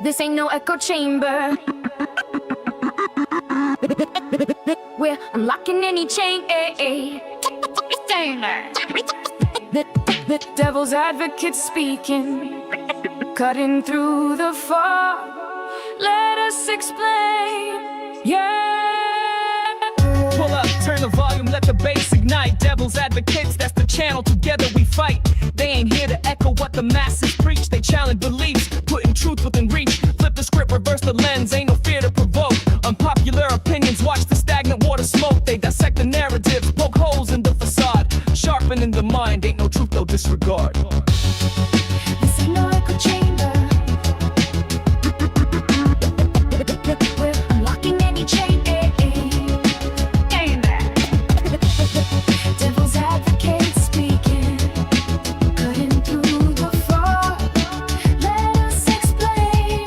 This ain't no echo chamber. We're unlocking any chain. The devil's advocate speaking, cutting through the fog. Let us explain. Yeah. Pull up, turn the volume, let the bass ignite. Devil's advocates, that's the channel. Together we fight. They ain't here to echo what the masses preach. They challenge beliefs, putting truth within reach. Flip the script, reverse the lens, ain't no fear to provoke. Unpopular opinions, watch the stagnant water smoke. They dissect the narratives, poke holes in the facade. Sharpening the mind, ain't no truth, no disregard. This ain't no echo chamber. We're unlocking any chain. Devil's advocate speaking, cutting through the fog. Let us explain.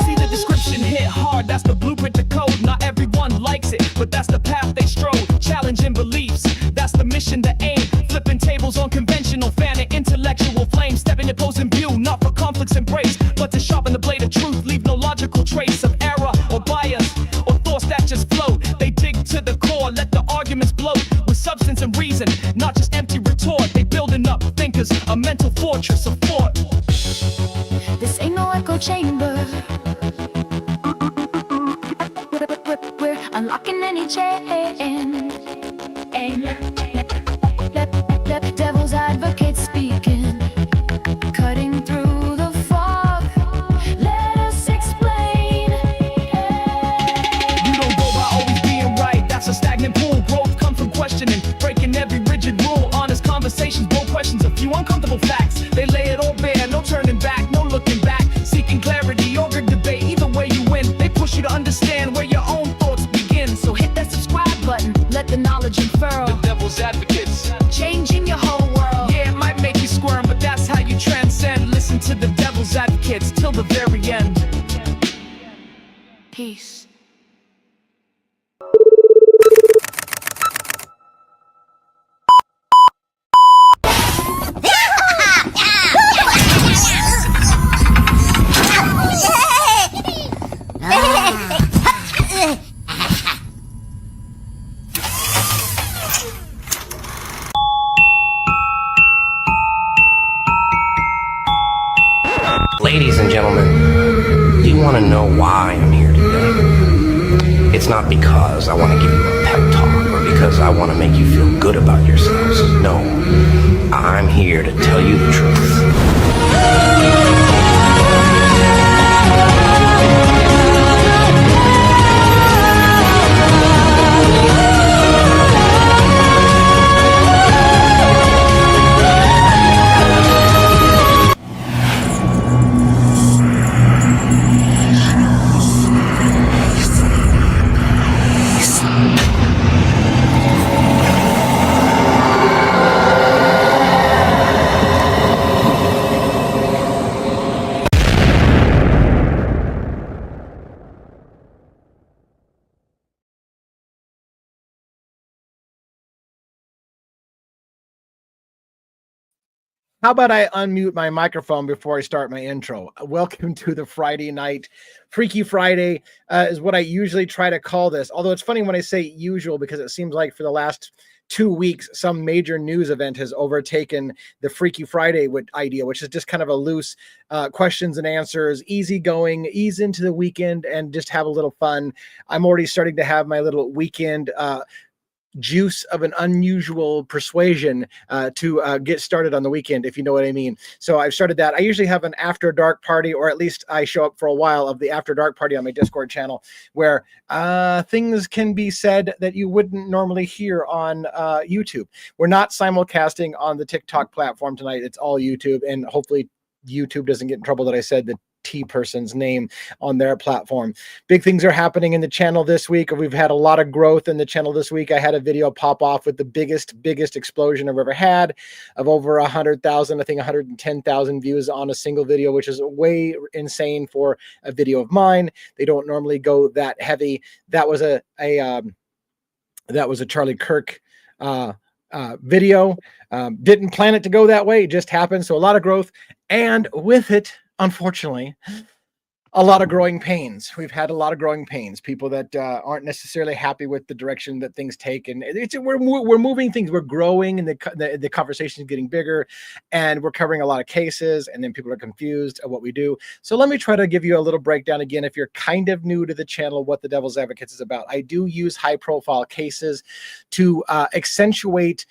See, the description hit hard, that's the blueprint to code. Not everyone likes it, but that's the path they strode. Challenging beliefs, that's the mission, the aim. Flipping tables on conventional, fanning intellectual flame. Stepping opposing view, not for conflicts embrace, but to sharpen the blade of truth. Leave no logical trace of error or bias or thoughts that just float. They dig to the core, let the arguments bloat with substance and reason, not just empty retort. They building up thinkers, a mental fortress of thought. This ain't no echo chamber. We're unlocking any chain. Devil's advocate speaking, cutting through the fog. Let us explain. You don't go by always being right, that's a stagnant pool. Growth comes from questioning, breaking every rigid rule. Honest conversations, bold questions, a few uncomfortable facts. They lay it all bare, no turning back, no looking back. Seeking clarity or good debate, either way you win. They push you to understand where your own thoughts begin. So hit that subscribe button, let the knowledge unfurl. The devil's advocates, Changing your whole world. yeah, it might make you squirm, but that's how you transcend. Listen to the devil's advocates till the very end. Peace. Ladies and gentlemen, do you want to know why I'm here today? It's not because I want to give you a pep talk or because I want to make you feel good about yourselves. No, I'm here to tell you the truth. How about I unmute my microphone before I start my intro? Welcome to the Friday night. Freaky Friday is what I usually try to call this. Although it's funny when I say usual because it seems like for the last 2 weeks, some major news event has overtaken the Freaky Friday idea, which is just kind of a loose questions and answers, easy going, ease into the weekend and just have a little fun. I'm already starting to have my little weekend juice of an unusual persuasion to get started on the weekend, if you know what I mean. So I've started that. I usually have an after dark party, or at least I show up for a while of the after dark party on my Discord channel where things can be said that you wouldn't normally hear on YouTube. We're not simulcasting on the TikTok platform tonight. It's all YouTube, and hopefully YouTube doesn't get in trouble that I said the T person's name on their platform. Big things are happening in the channel this week. We've had a lot of growth in the channel this week. I had a video pop off with the biggest explosion I've ever had of over 100,000, I think 110,000 views on a single video, which is way insane for a video of mine. They don't normally go that heavy. That was a Charlie Kirk video. Didn't plan it to go that way. It just happened. So a lot of growth. And with it, unfortunately, a lot of growing pains. We've had a lot of growing pains. People that aren't necessarily happy with the direction that things take, and we're moving things. We're growing, and the conversation is getting bigger, and we're covering a lot of cases. And then people are confused at what we do. So let me try to give you a little breakdown again. If you're kind of new to the channel, what the Devil's Advocates is about. I do use high-profile cases to accentuate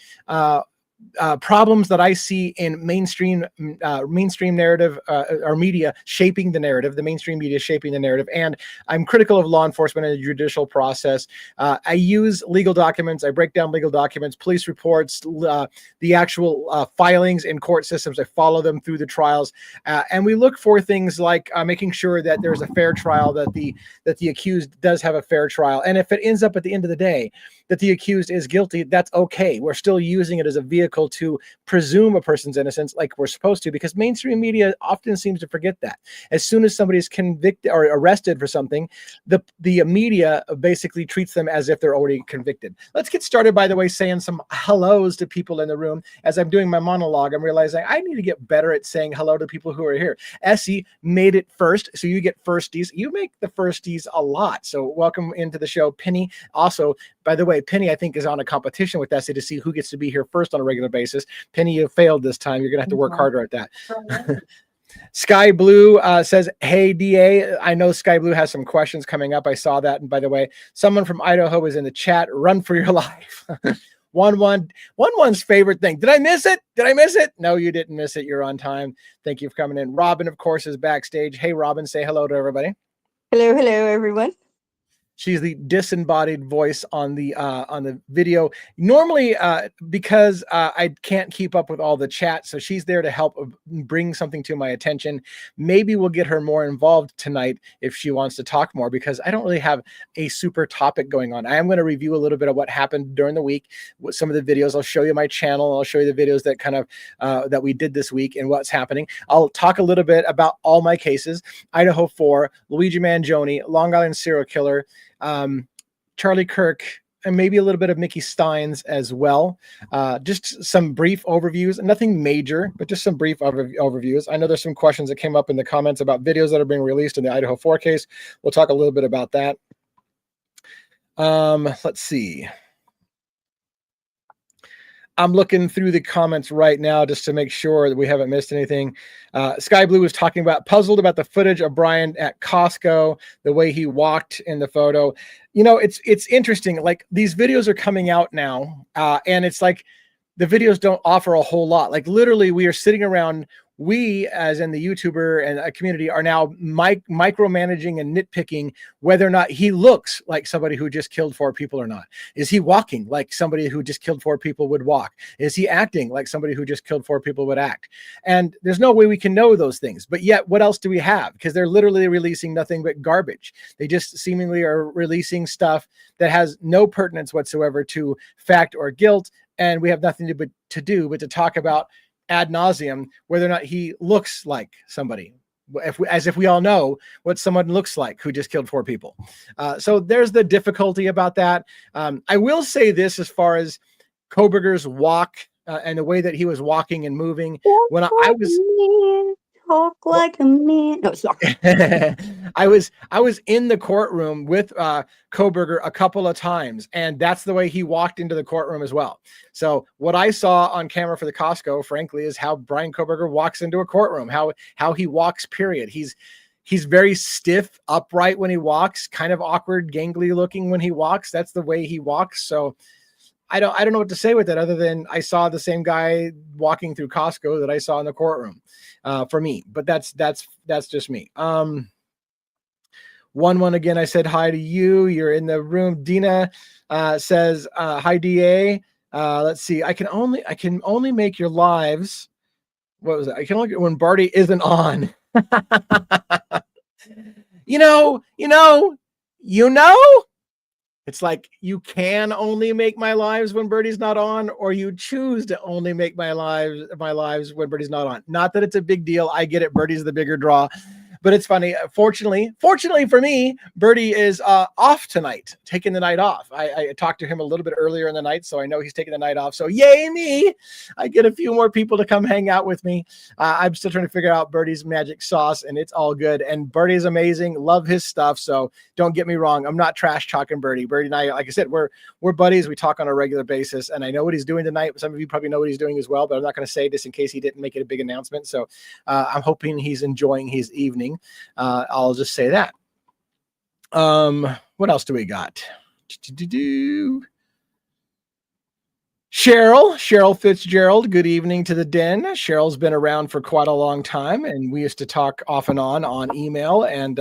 problems that I see in mainstream narrative or media shaping the narrative, the mainstream media shaping the narrative. And I'm critical of law enforcement and the judicial process. I use legal documents. I break down legal documents, police reports, the actual filings in court systems. I follow them through the trials. And we look for things like making sure that there's a fair trial, that the accused does have a fair trial. And if it ends up at the end of the day that the accused is guilty, that's okay. We're still using it as a vehicle to presume a person's innocence like we're supposed to, because mainstream media often seems to forget that. As soon as somebody is convicted or arrested for something, the media basically treats them as if they're already convicted. Let's get started, by the way, saying some hellos to people in the room. As I'm doing my monologue, I'm realizing I need to get better at saying hello to people who are here. Essie made it first, so you get firsties. You make the firsties a lot, so welcome into the show. Penny also, by the way, Penny, I think, is on a competition with Essie to see who gets to be here first on a regular basis. Penny, you failed this time. You're going to have to work harder at that. Sky Blue says, hey, DA, I know Sky Blue has some questions coming up. I saw that. And by the way, someone from Idaho is in the chat. Run for your life. One's favorite thing. Did I miss it? Did I miss it? No, you didn't miss it. You're on time. Thank you for coming in. Robin, of course, is backstage. Hey, Robin, say hello to everybody. Hello, everyone. She's the disembodied voice on the video. Normally, because I can't keep up with all the chat, so she's there to help bring something to my attention. Maybe we'll get her more involved tonight if she wants to talk more, because I don't really have a super topic going on. I am going to review a little bit of what happened during the week with some of the videos. I'll show you my channel. I'll show you the videos that kind of that we did this week and what's happening. I'll talk a little bit about all my cases: Idaho 4, Luigi Mangione, Long Island serial killer, Charlie Kirk, and maybe a little bit of Mickey Steins as well. Just some brief overviews, nothing major, but just some brief overviews. I know there's some questions that came up in the comments about videos that are being released in the Idaho 4 case. We'll talk a little bit about that. Let's see. I'm looking through the comments right now just to make sure that we haven't missed anything. Sky Blue was talking about, puzzled about the footage of Brian at Costco, the way he walked in the photo. You know, it's interesting. Like, these videos are coming out now, and it's like the videos don't offer a whole lot. Like, literally, we are sitting around. We, as in the YouTuber and a community, are now micromanaging and nitpicking whether or not he looks like somebody who just killed 4 people or not. Is he walking like somebody who just killed 4 people would walk? Is he acting like somebody who just killed 4 people would act? And there's no way we can know those things. But yet, what else do we have? Because they're literally releasing nothing but garbage. They just seemingly are releasing stuff that has no pertinence whatsoever to fact or guilt. And we have nothing to do but to talk about ad nauseum whether or not he looks like somebody, as if we all know what someone looks like who just killed 4 people. So there's the difficulty about that. I will say this, as far as Koberger's walk and the way that he was walking and moving, when I was talk like a man. No, sorry. I was in the courtroom with Koberger a couple of times, and that's the way he walked into the courtroom as well. So what I saw on camera for the Costco, frankly, is how Brian Koberger walks into a courtroom, how he walks, period. He's very stiff, upright when he walks, kind of awkward, gangly looking when he walks. That's the way he walks. So I don't know what to say with that, other than I saw the same guy walking through Costco that I saw in the courtroom, for me. But that's just me. One again, I said hi to you. You're in the room. Dina says hi, DA. Let's see. I can only make your lives. What was it? I can only when Barty isn't on. you know. It's like, you can only make my lives when Birdie's not on, or you choose to only make my lives when Birdie's not on. Not that it's a big deal. I get it. Birdie's the bigger draw. But it's funny. Fortunately for me, Birdie is off tonight, taking the night off. I talked to him a little bit earlier in the night, so I know he's taking the night off. So yay me! I get a few more people to come hang out with me. I'm still trying to figure out Birdie's magic sauce, and it's all good. And Birdie's amazing. Love his stuff. So don't get me wrong. I'm not trash talking Birdie. Birdie and I, like I said, we're buddies. We talk on a regular basis, and I know what he's doing tonight. Some of you probably know what he's doing as well, but I'm not going to say this in case he didn't make it a big announcement. So I'm hoping he's enjoying his evening. I'll just say that. What else do we got? Cheryl Fitzgerald, good evening to the den. Cheryl's been around for quite a long time, and we used to talk off and on email, and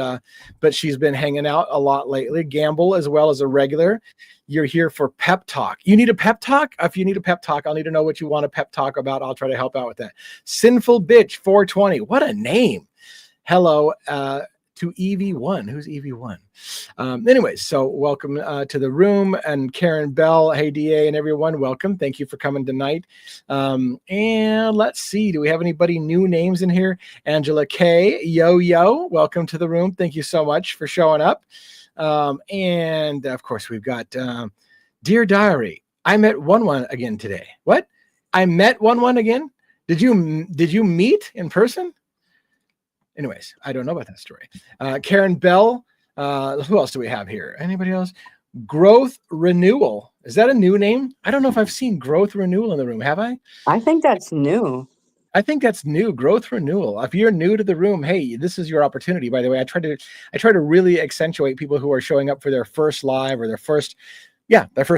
but she's been hanging out a lot lately. Gamble as well as a regular. You're here for pep talk. You need a pep talk? If you need a pep talk, I'll need to know what you want a pep talk about. I'll try to help out with that. Sinful Bitch 420. What a name. Hello to EV1. Who's EV1? Anyways, so welcome to the room. And Karen Bell, hey DA and everyone, welcome. Thank you for coming tonight. And let's see, do we have anybody new names in here? Angela K, yo, welcome to the room. Thank you so much for showing up. And of course we've got Dear Diary, I met one again today. What? I met one again? Did you meet in person? Anyways, I don't know about that story. Karen Bell. Who else do we have here? Anybody else? Growth Renewal. Is that a new name? I don't know if I've seen Growth Renewal in the room. Have I? I think that's new. I think that's new. Growth Renewal. If you're new to the room, hey, this is your opportunity. By the way, I try to really accentuate people who are showing up for their first live or their first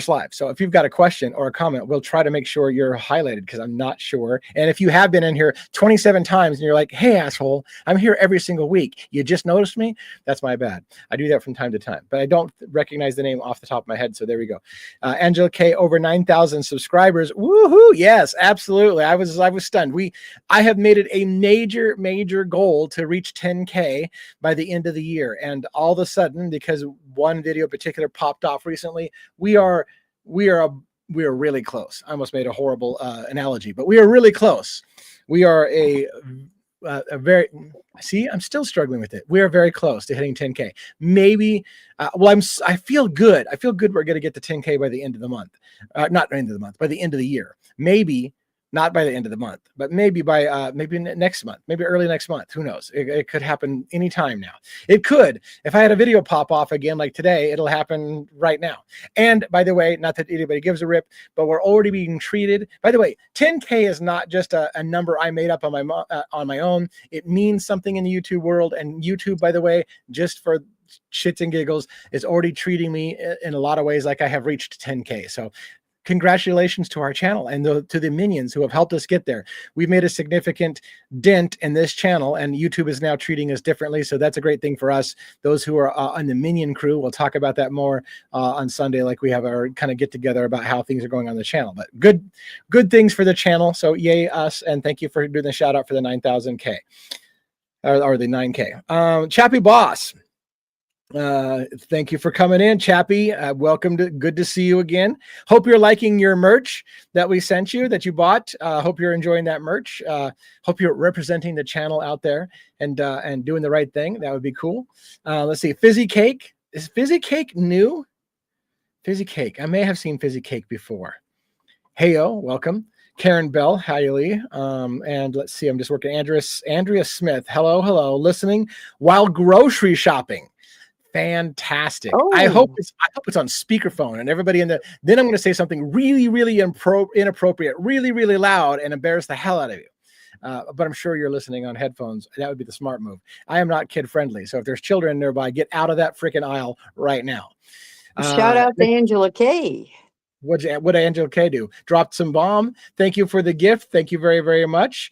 live. So if you've got a question or a comment, we'll try to make sure you're highlighted because I'm not sure. And if you have been in here 27 times and you're like, hey, asshole, I'm here every single week. You just noticed me? That's my bad. I do that from time to time, but I don't recognize the name off the top of my head. So there we go. Angela K, over 9,000 subscribers. Woohoo. Yes, absolutely. I was stunned. I have made it a major goal to reach 10K by the end of the year. And all of a sudden, because one video in particular popped off recently, we are really close. I almost made a horrible analogy, but we are really close. We are a very, see, I'm still struggling with it. We are very close to hitting 10K. Maybe, I feel good. I feel good. We're going to get to 10K by the end of the month. Not the end of the month, by the end of the year. Maybe not by the end of the month, but maybe by maybe next month, maybe early next month. Who knows? It could happen anytime now. It could. If I had a video pop off again like today, it'll happen right now. And by the way, not that anybody gives a rip, but we're already being treated. By the way, 10K is not just a number I made up on my own. It means something in the YouTube world. And YouTube, by the way, just for shits and giggles, is already treating me in a lot of ways like I have reached 10K. So congratulations to our channel and to the minions who have helped us get there. We've made a significant dent in this channel, and YouTube is now treating us differently. So that's a great thing for us. Those who are on the minion crew, we'll talk about that more on Sunday, like we have our kind of get together about how things are going on the channel. But good things for the channel. So yay us, and thank you for doing the shout out for the 9,000K or the 9K. Chappie Boss. Thank you for coming in, Chappie. Welcome good to see you again. Hope you're liking your merch that we sent you, that you bought. Hope you're enjoying that merch. Hope you're representing the channel out there and doing the right thing. That would be cool. Let's see. Fizzy Cake. Is Fizzy Cake new? Fizzy Cake. I may have seen Fizzy Cake before. Heyo, welcome. Karen Bell, Hailey. And let's see. I'm just working. Andrea Smith. Hello. Listening while grocery shopping. Fantastic. Oh. I hope it's on speakerphone and everybody then I'm going to say something really inappropriate, really loud and embarrass the hell out of you. But I'm sure you're listening on headphones. That would be the smart move. I am not kid friendly. So if there's children nearby, get out of that freaking aisle right now. Shout out to Angela K. What did Angela K do? Dropped some bomb. Thank you for the gift. Thank you very much.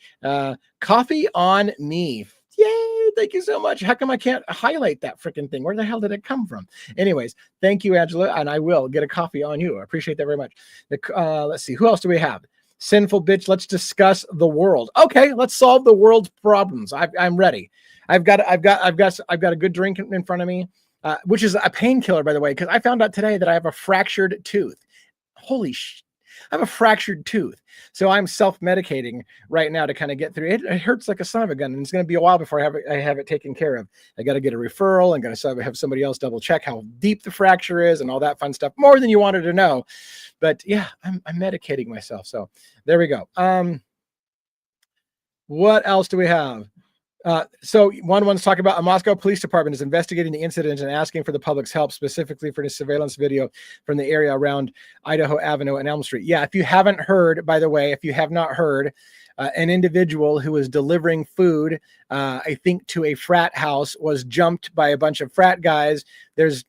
Coffee on me. Yay, thank you so much. How come I can't highlight that freaking thing? Where the hell did it come from? Anyways, thank you, Angela, and I will get a coffee on you. I appreciate that very much. Let's see, who else do we have? Sinful Bitch, let's discuss the world. Okay, let's solve the world's problems. I'm ready. I've got a good drink in front of me, which is a painkiller, by the way, because I found out today that I have a fractured tooth. Holy shit. I have a fractured tooth. So I'm self-medicating right now to kind of get through it. It hurts like a son of a gun, and it's going to be a while before I have it taken care of. I got to get a referral. I'm going to have somebody else double check how deep the fracture is and all that fun stuff, more than you wanted to know. But yeah, I'm medicating myself. So there we go. What else do we have? So one's talking about a Moscow police department is investigating the incident and asking for the public's help, specifically for the surveillance video from the area around Idaho Avenue and Elm Street. Yeah, if you haven't heard, by the way, if you have not heard, an individual who was delivering food, I think to a frat house, was jumped by a bunch of frat guys. There's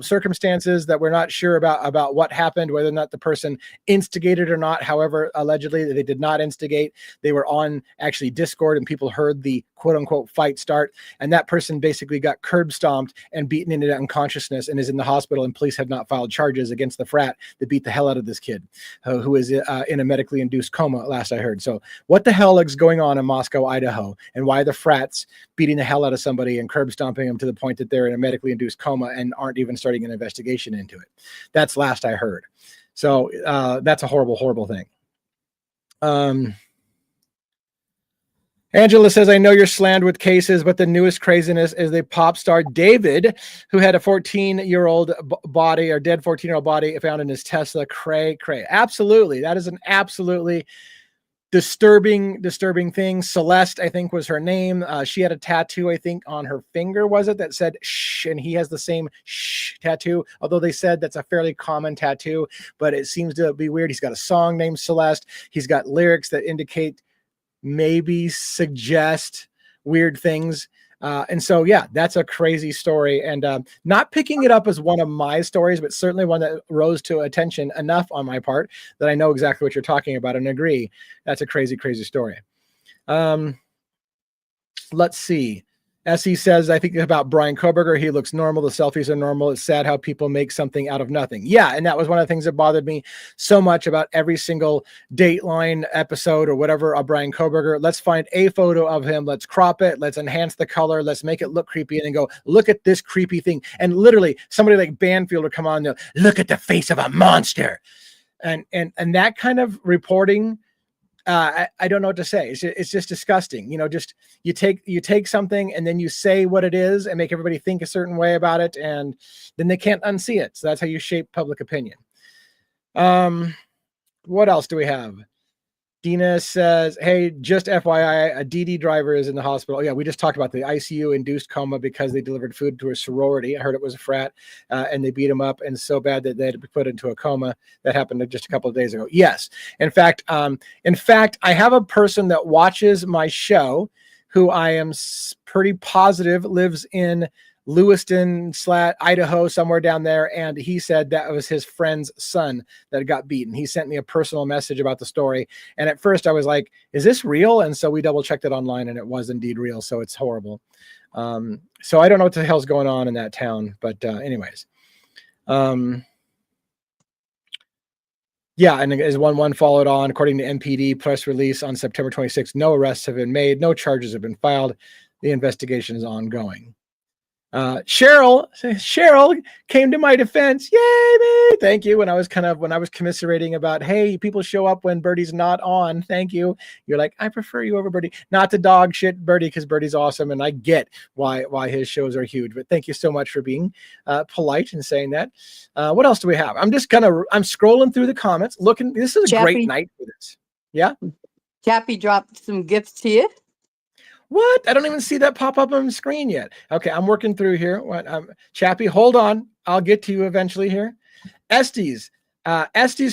circumstances that we're not sure about what happened, whether or not the person instigated or not. However, allegedly they did not instigate. They were on actually Discord and people heard the quote unquote fight start. And that person basically got curb stomped and beaten into unconsciousness and is in the hospital, and police have not filed charges against the frat that beat the hell out of this kid who is in a medically induced coma, last I heard. So what the hell is going on in Moscow, Idaho, and why the frats beating the hell out of somebody and curb stomping them to the point that they're in a medically induced coma and aren't even starting an investigation into it? That's last I heard. So that's a horrible, horrible thing. Angela says, I know you're slammed with cases, but the newest craziness is the pop star David, who had a 14-year-old body, or dead 14-year-old body found in his Tesla. Cray. Absolutely. That is an absolutely disturbing thing. Celeste, I think, was her name. She had a tattoo, I think, on her finger, was it, that said shh, and he has the same shh tattoo, although they said that's a fairly common tattoo, but it seems to be weird. He's got a song named Celeste. He's got lyrics that indicate, maybe suggest weird things. And so, yeah, that's a crazy story, and not picking it up as one of my stories, but certainly one that rose to attention enough on my part that I know exactly what you're talking about and agree. That's a crazy, crazy story. Let's see. Essie says, I think about Brian Koberger. He looks normal. The selfies are normal. It's sad how people make something out of nothing. Yeah, and that was one of the things that bothered me so much about every single Dateline episode or whatever of Brian Koberger. Let's find a photo of him. Let's crop it. Let's enhance the color. Let's make it look creepy, and then go, look at this creepy thing. And literally somebody like Banfield would come on and go, look at the face of a monster. And that kind of reporting, I don't know what to say. It's just disgusting. Just you take something and then you say what it is and make everybody think a certain way about it, and then they can't unsee it. So that's how you shape public opinion. What else do we have? Dina says, hey, just FYI, a DD driver is in the hospital. Yeah, we just talked about the ICU induced coma because they delivered food to a sorority. I heard it was a frat, and they beat him up, and so bad that they had to be put into a coma. That happened just a couple of days ago. Yes. In fact, I have a person that watches my show who I am pretty positive lives in Lewiston, Idaho, somewhere down there, and he said that was his friend's son that got beaten. He sent me a personal message about the story, and at first I was like, is this real? And so we double checked it online, and it was indeed real. So it's horrible. So I don't know what the hell's going on in that town, but anyways. Yeah, and as one followed on, according to MPD press release on September 26th, no arrests have been made, no charges have been filed. The investigation is ongoing. Cheryl came to my defense. Yay, me! Thank you. When I was commiserating about, hey, people show up when Birdie's not on. Thank you. You're like, I prefer you over Birdie. Not to dog shit Birdie, because Birdie's awesome, and I get why his shows are huge. But thank you so much for being polite and saying that. What else do we have? I'm scrolling through the comments, looking. This is a great night for this. Yeah. Chappie dropped some gifts to you. What? I don't even see that pop up on the screen yet. Okay, I'm working through here. What? Chappie, hold on. I'll get to you eventually here. Estes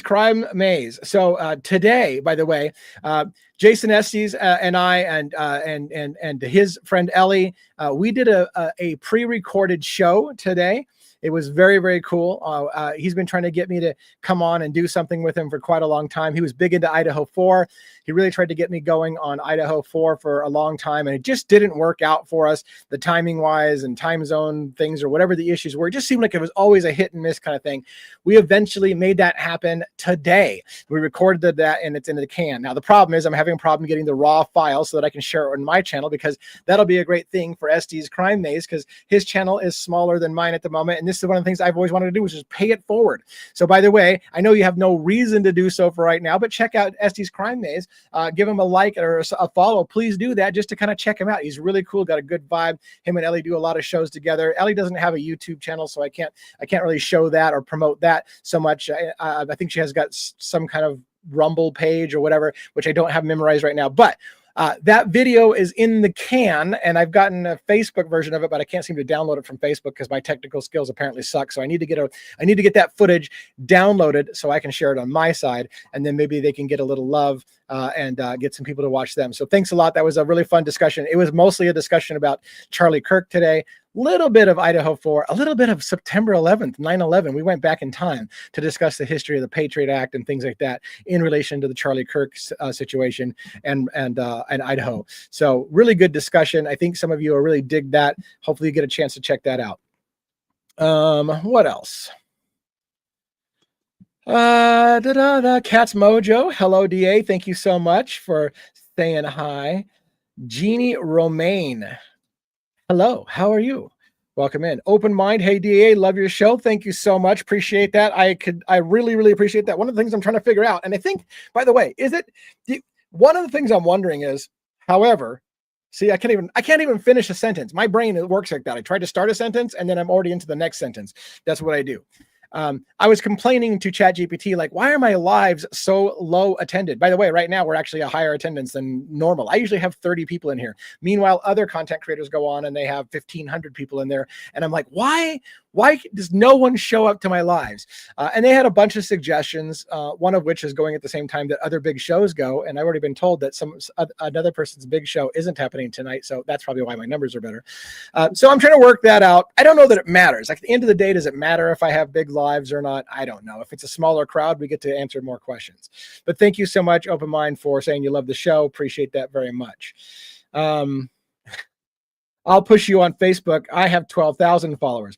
Crime Maze. So today, by the way, Jason Estes and I and his friend Ellie, we did a pre-recorded show today. It was very, very cool. He's been trying to get me to come on and do something with him for quite a long time. He was big into Idaho 4. He really tried to get me going on Idaho 4 for a long time, and it just didn't work out for us, the timing wise and time zone things or whatever the issues were. It just seemed like it was always a hit and miss kind of thing. We eventually made that happen today. We recorded that, and it's into the can. Now, the problem is I'm having having a problem getting the raw file so that I can share it on my channel, because that'll be a great thing for SD's Crime Maze, because his channel is smaller than mine at the moment. And this is one of the things I've always wanted to do, which is pay it forward. So by the way, I know you have no reason to do so for right now, but check out SD's Crime Maze. Give him a like or a follow. Please do that just to kind of check him out. He's really cool, got a good vibe. Him and Ellie do a lot of shows together. Ellie doesn't have a YouTube channel, so I can't really show that or promote that so much. I think she has got some kind of Rumble page or whatever, which I don't have memorized right now. But that video is in the can, and I've gotten a Facebook version of it, but I can't seem to download it from Facebook because my technical skills apparently suck. So I need to get that footage downloaded so I can share it on my side, and then maybe they can get a little love and get some people to watch them. So thanks a lot. That was a really fun discussion. It was mostly a discussion about Charlie Kirk today, little bit of Idaho 4, a little bit of September 11th, 9/11. We went back in time to discuss the history of the Patriot Act and things like that in relation to the Charlie Kirk situation and Idaho. So really good discussion. I think some of you will really dig that. Hopefully you get a chance to check that out. What else? Cat's Mojo. Hello, DA. Thank you so much for saying hi. Jeannie Romaine. Hello, how are you? Welcome in. Open Mind. Hey, DA, love your show. Thank you so much. Appreciate that. I really, really appreciate that. One of the things I'm trying to figure out, and I think, by the way, one of the things I'm wondering is, however, see, I can't even finish a sentence. My brain, it works like that. I try to start a sentence and then I'm already into the next sentence. That's what I do. I was complaining to ChatGPT, like, why are my lives so low attended? By the way, right now we're actually a higher attendance than normal. I usually have 30 people in here. Meanwhile, other content creators go on and they have 1,500 people in there. And I'm like, why does no one show up to my lives? And they had a bunch of suggestions, one of which is going at the same time that other big shows go. And I've already been told that another person's big show isn't happening tonight. So that's probably why my numbers are better. So I'm trying to work that out. I don't know that it matters. Like, at the end of the day, does it matter if I have big lives or not? I don't know. If it's a smaller crowd, we get to answer more questions. But thank you so much, Open Mind, for saying you love the show. Appreciate that very much. I'll push you on Facebook. I have 12,000 followers.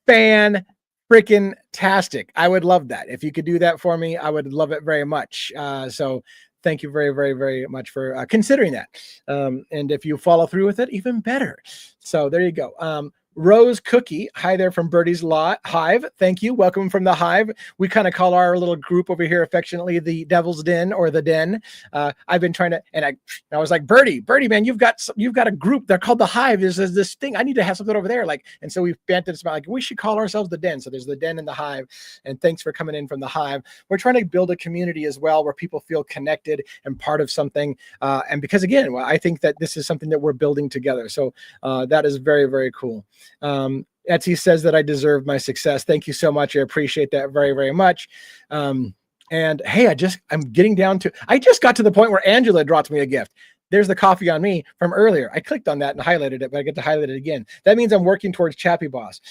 Fan freaking tastic. I would love that. If you could do that for me, I would love it very much. So thank you very, very, very much for considering that. And if you follow through with it, even better. So there you go. Rose Cookie, hi there from Birdie's Hive. Thank you. Welcome from the Hive. We kind of call our little group over here affectionately the Devil's Den or the Den. I've been trying to, and I was like, Birdie, man, you've got a group. They're called the Hive. There's this thing. I need to have something over there. Like, and so we've banted about like, we should call ourselves the Den. So there's the Den and the Hive. And thanks for coming in from the Hive. We're trying to build a community as well where people feel connected and part of something. And because again, I think that this is something that we're building together. So that is very, very cool. Etsy says that I deserve my success. Thank you so much. I appreciate that very, very much. And hey, I just got to the point where Angela dropped me a gift. There's the coffee on me from earlier. I clicked on that and highlighted it, but I get to highlight it again. That means I'm working towards Chappy Boss.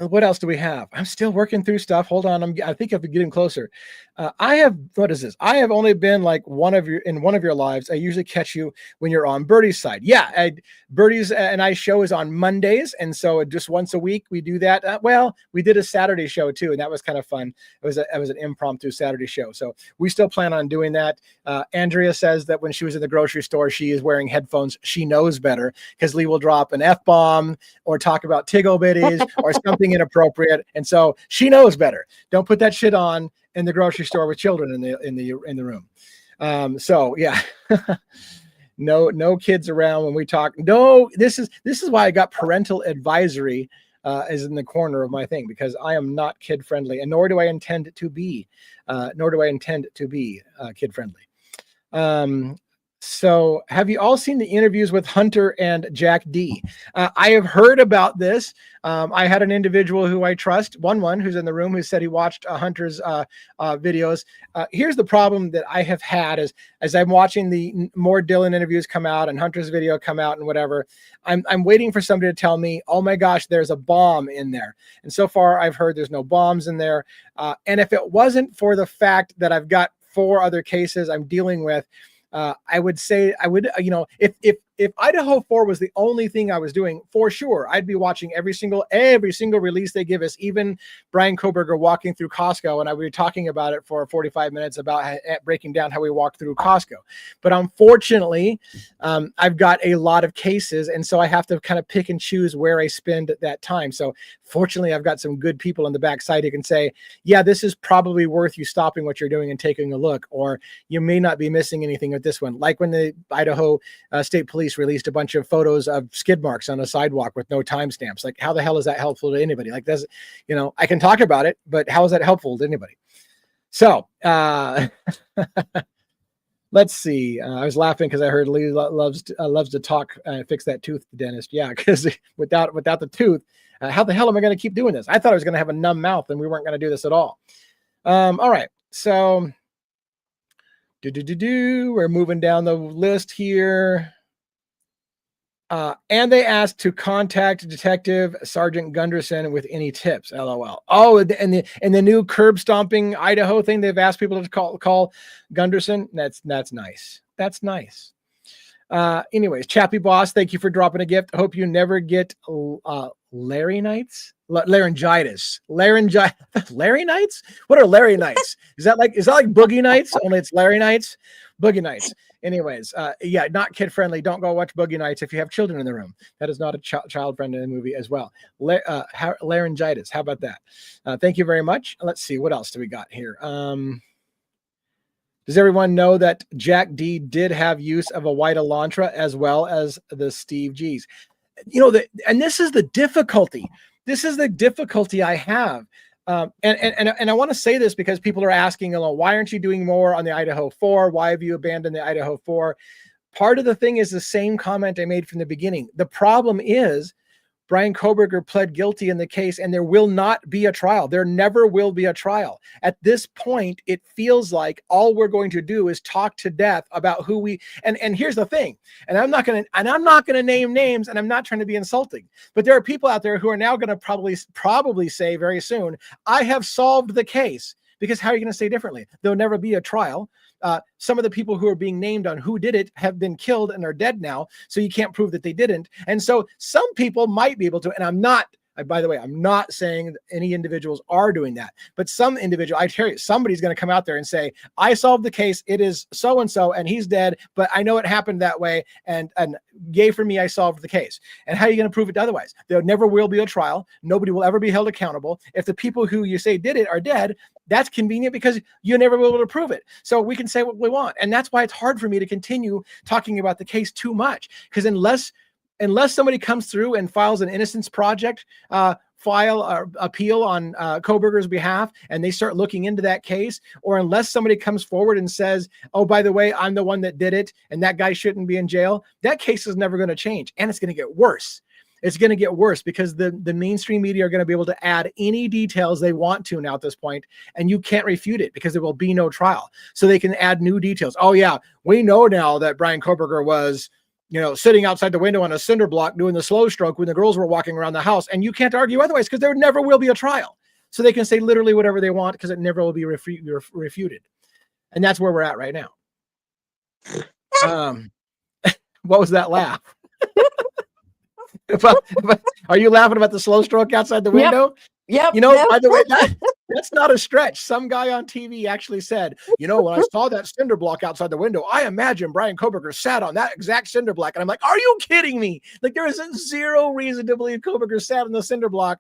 What else do we have? I'm still working through stuff. Hold on. I think I'm getting closer. What is this? I have only been like in one of your lives. I usually catch you when you're on Birdie's side. Yeah. Birdie's and I show is on Mondays. And so just once a week we do that. Well, we did a Saturday show too. And that was kind of fun. It was an impromptu Saturday show. So we still plan on doing that. Andrea says that when she was in the grocery store, she is wearing headphones. She knows better because Lee will drop an F-bomb or talk about Tiggle Bitties or something inappropriate, and so she knows better. Don't put that shit on in the grocery store with children in the room. So yeah, no kids around when we talk. No, this is why I got parental advisory is in the corner of my thing, because I am not kid friendly, and nor do I intend to be kid friendly. So have you all seen the interviews with Hunter and Jack D? I have heard about this. I had an individual who I trust, one who's in the room, who said he watched Hunter's videos. Here's the problem that I have had is, as I'm watching the more Dylan interviews come out and Hunter's video come out and whatever, I'm waiting for somebody to tell me, oh my gosh, there's a bomb in there. And so far I've heard there's no bombs in there. And if it wasn't for the fact that I've got 4 other cases I'm dealing with, I would say if if Idaho 4 was the only thing I was doing, for sure, I'd be watching every single release they give us, even Brian Koberger walking through Costco, and I would be talking about it for 45 minutes about breaking down how we walked through Costco. But unfortunately, I've got a lot of cases, and so I have to kind of pick and choose where I spend that time. So fortunately, I've got some good people on the backside who can say, yeah, this is probably worth you stopping what you're doing and taking a look, or you may not be missing anything with this one. Like when the Idaho State Police released a bunch of photos of skid marks on a sidewalk with no timestamps. Like, how the hell is that helpful to anybody? Like, does, you know, I can talk about it, but how is that helpful to anybody? So let's see. I was laughing because I heard Lee loves to talk, fix that tooth, dentist. Yeah, because without the tooth, how the hell am I going to keep doing this? I thought I was going to have a numb mouth and we weren't going to do this at all. All right, so we're moving down the list here. And they asked to contact Detective Sergeant Gunderson with any tips. LOL. Oh, and the new curb stomping Idaho thing, they've asked people to call Gunderson. That's nice. That's nice. Anyways, Chappie Boss, thank you for dropping a gift. I hope you never get laryngitis. Laryngitis. Laryngitis? What are laryngitis? Is that like boogie nights? Only it's laryngitis, boogie nights. Anyways, yeah, not kid friendly. Don't go watch Boogie Nights if you have children in the room. That is not a child friendly movie as well. Laryngitis. How about that? Thank you very much. Let's see, what else do we got here? Does everyone know that Jack D did have use of a white Elantra as well as the Steve G's? You know, and this is the difficulty. This is the difficulty I have. And I want to say this because people are asking, why aren't you doing more on the Idaho 4? Why have you abandoned the Idaho 4? Part of the thing is the same comment I made from the beginning. The problem is Brian Koberger pled guilty in the case, and there will not be a trial. There never will be a trial. At this point, it feels like all we're going to do is talk to death about who we, and here's the thing, and I'm not going to name names, and I'm not trying to be insulting, but there are people out there who are now going to probably say very soon, I have solved the case. Because how are you going to say differently? There'll never be a trial. Some of the people who are being named on who did it have been killed and are dead now. So you can't prove that they didn't. And so some people might be able to, and I'm not, by the way, I'm not saying any individuals are doing that, but some individual, I tell you, somebody's going to come out there and say, I solved the case. It is so-and-so, and he's dead, but I know it happened that way. And yay for me, I solved the case. And how are you going to prove it otherwise? There never will be a trial. Nobody will ever be held accountable. If the people who you say did it are dead, that's convenient because you never will be able to prove it. So we can say what we want. And that's why it's hard for me to continue talking about the case too much, because unless somebody comes through and files an innocence project file or appeal on Koberger's behalf, and they start looking into that case, or unless somebody comes forward and says, oh, by the way, I'm the one that did it, and that guy shouldn't be in jail, that case is never going to change. And it's going to get worse. It's going to get worse because the mainstream media are going to be able to add any details they want to now at this point, and you can't refute it because there will be no trial. So they can add new details. Oh yeah, we know now that Brian Koberger was, sitting outside the window on a cinder block doing the slow stroke when the girls were walking around the house, and you can't argue otherwise because there never will be a trial. So they can say literally whatever they want because it never will be refuted. And that's where we're at right now. What was that laugh? Are you laughing about the slow stroke outside the window? Yep. By the way, that's not a stretch. Some guy on TV actually said, when I saw that cinder block outside the window, I imagine Brian Koberger sat on that exact cinder block. And I'm like, are you kidding me? Like, there is zero reason to believe Koberger sat on the cinder block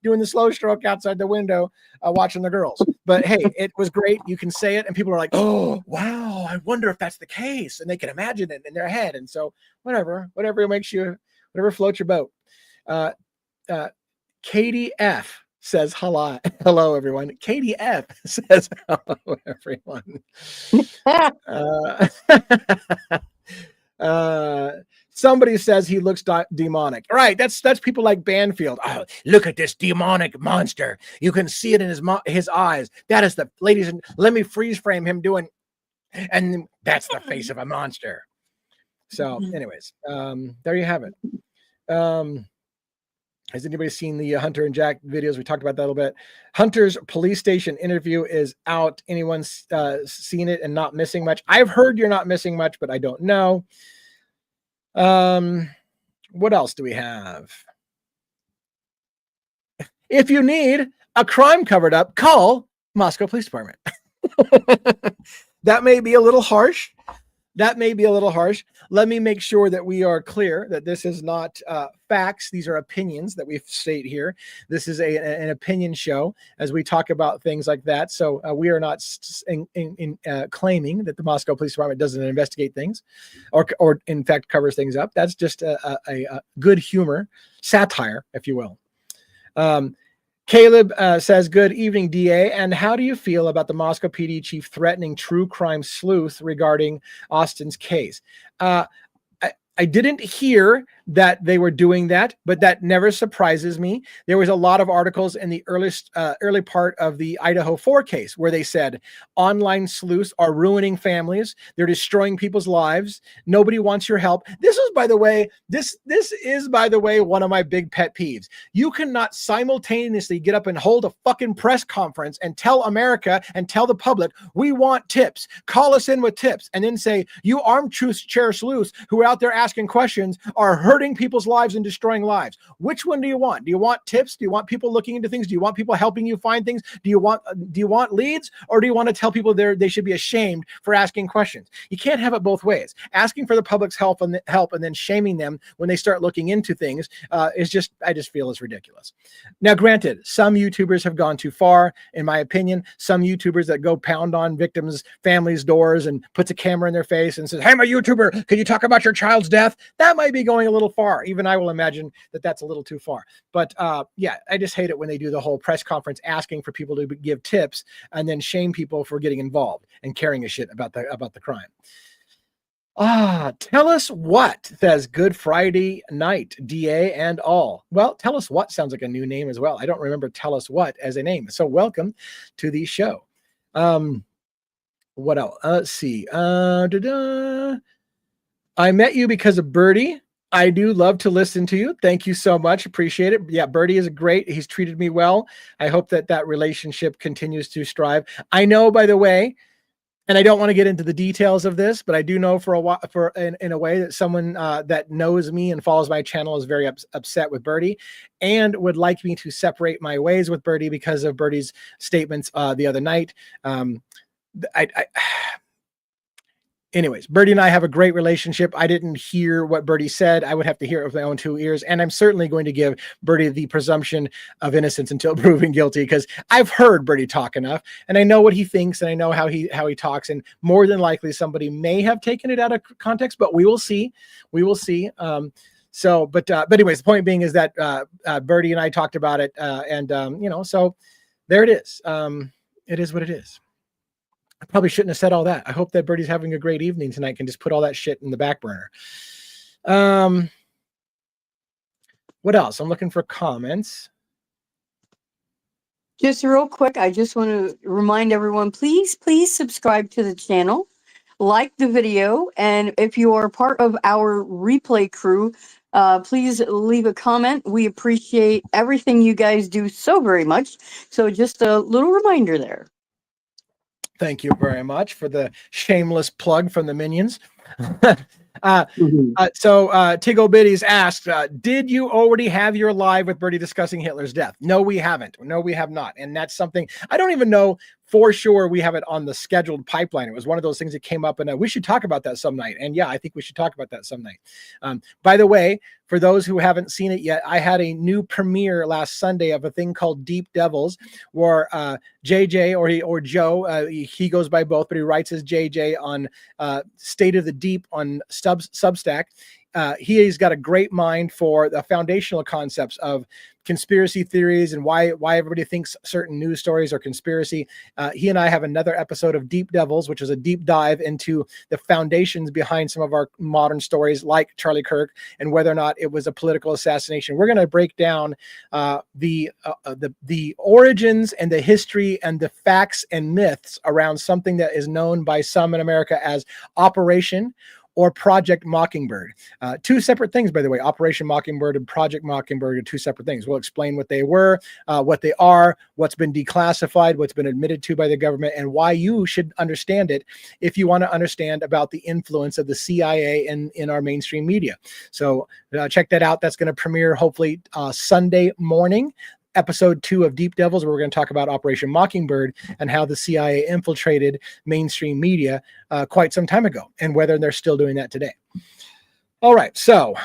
doing the slow stroke outside the window, watching the girls. But hey, it was great. You can say it, and people are like, oh, wow, I wonder if that's the case. And they can imagine it in their head. And so whatever floats your boat. Katie F says hello everyone. Katie F says hello everyone. Somebody says he looks demonic. Right, that's people like Banfield. Oh, look at this demonic monster. You can see it in his eyes. That is ladies, and let me freeze frame him doing, and that's the face of a monster. So anyways, there you have it. Has anybody seen the Hunter and Jack videos? We talked about that a little bit. Hunter's police station interview is out. Anyone seen it and not missing much? I've heard you're not missing much, but I don't know. What else do we have? If you need a crime covered up, call Moscow Police Department. That may be a little harsh. Let me make sure that we are clear that this is not facts. These are opinions that we state here. This is an opinion show as we talk about things like that. So we are not claiming that the Moscow Police Department doesn't investigate things or in fact covers things up. That's just a good humor, satire, if you will. Caleb says, good evening, DA. And how do you feel about the Moscow PD chief threatening true crime sleuth regarding Austin's case? I didn't hear that they were doing that, but that never surprises me. There was a lot of articles in the early part of the Idaho 4 case where they said online sleuths are ruining families. They're destroying people's lives. Nobody wants your help. This is, by the way, one of my big pet peeves. You cannot simultaneously get up and hold a fucking press conference and tell America and tell the public, we want tips. Call us in with tips. And then say, you armed truth chair sleuths who are out there asking questions are hurting people's lives and destroying lives. Which one do you want? Do you want tips? Do you want people looking into things? Do you want people helping you find things? Do you want leads, or do you want to tell people they should be ashamed for asking questions? You can't have it both ways. Asking for the public's help and then shaming them when they start looking into things I just feel is ridiculous. Now, granted, some YouTubers have gone too far, in my opinion. Some YouTubers that go pound on victims' families' doors and puts a camera in their face and says, "Hey, I'm a YouTuber. Can you talk about your child's death?" That might be going a little far. Even I will imagine that that's a little too far. But yeah, I just hate it when they do the whole press conference asking for people to give tips and then shame people for getting involved and caring a shit about the crime. Tell us what, says Good Friday Night, DA and all. Well, Tell Us What sounds like a new name as well. I don't remember Tell Us What as a name. So welcome to the show. What else? Let's see. I met you because of Birdie. I do love to listen to you. Thank you so much. Appreciate it. Yeah, Birdie is great. He's treated me well. I hope that relationship continues to strive. I know, by the way, and I don't want to get into the details of this, but I do know in a way that someone that knows me and follows my channel is very upset with Birdie and would like me to separate my ways with Birdie because of Birdie's statements the other night. Anyways, Birdie and I have a great relationship. I didn't hear what Birdie said. I would have to hear it with my own two ears. And I'm certainly going to give Birdie the presumption of innocence until proven guilty, because I've heard Birdie talk enough and I know what he thinks and I know how he talks. And more than likely somebody may have taken it out of context, but we will see. We will see. But anyways, the point being is that Birdie and I talked about it. So there it is. It is what it is. I probably shouldn't have said all that. I hope that Birdie's having a great evening tonight. Can just put all that shit in the back burner. What else? I'm looking for comments. Just real quick, I just want to remind everyone, please subscribe to the channel, like the video, and if you are part of our replay crew, please leave a comment. We appreciate everything you guys do so very much. So just a little reminder there. Thank you very much for the shameless plug from the minions. So Tiggo Biddies asked, did you already have your live with Birdie discussing Hitler's death? No, we haven't. No, we have not. And that's something I don't even know for sure we have it on the scheduled pipeline. It was one of those things that came up and we should talk about that some night. And yeah, I think we should talk about that some night. By the way, for those who haven't seen it yet, I had a new premiere last Sunday of a thing called Deep Devils, where JJ or Joe, he goes by both, but he writes as JJ on State of the Deep on Substack. He's got a great mind for the foundational concepts of conspiracy theories and why everybody thinks certain news stories are conspiracy. He and I have another episode of Deep Devils, which is a deep dive into the foundations behind some of our modern stories, like Charlie Kirk, and whether or not it was a political assassination. We're going to break down the origins and the history and the facts and myths around something that is known by some in America as Operation or Project Mockingbird. Two separate things, by the way. Operation Mockingbird and Project Mockingbird are two separate things. We'll explain what they were, what they are, what's been declassified, what's been admitted to by the government, and why you should understand it if you want to understand about the influence of the CIA in our mainstream media. So check that out. That's going to premiere hopefully Sunday morning. Episode 2 of Deep Devils, where we're going to talk about Operation Mockingbird and how the CIA infiltrated mainstream media quite some time ago, and whether they're still doing that today. All right, so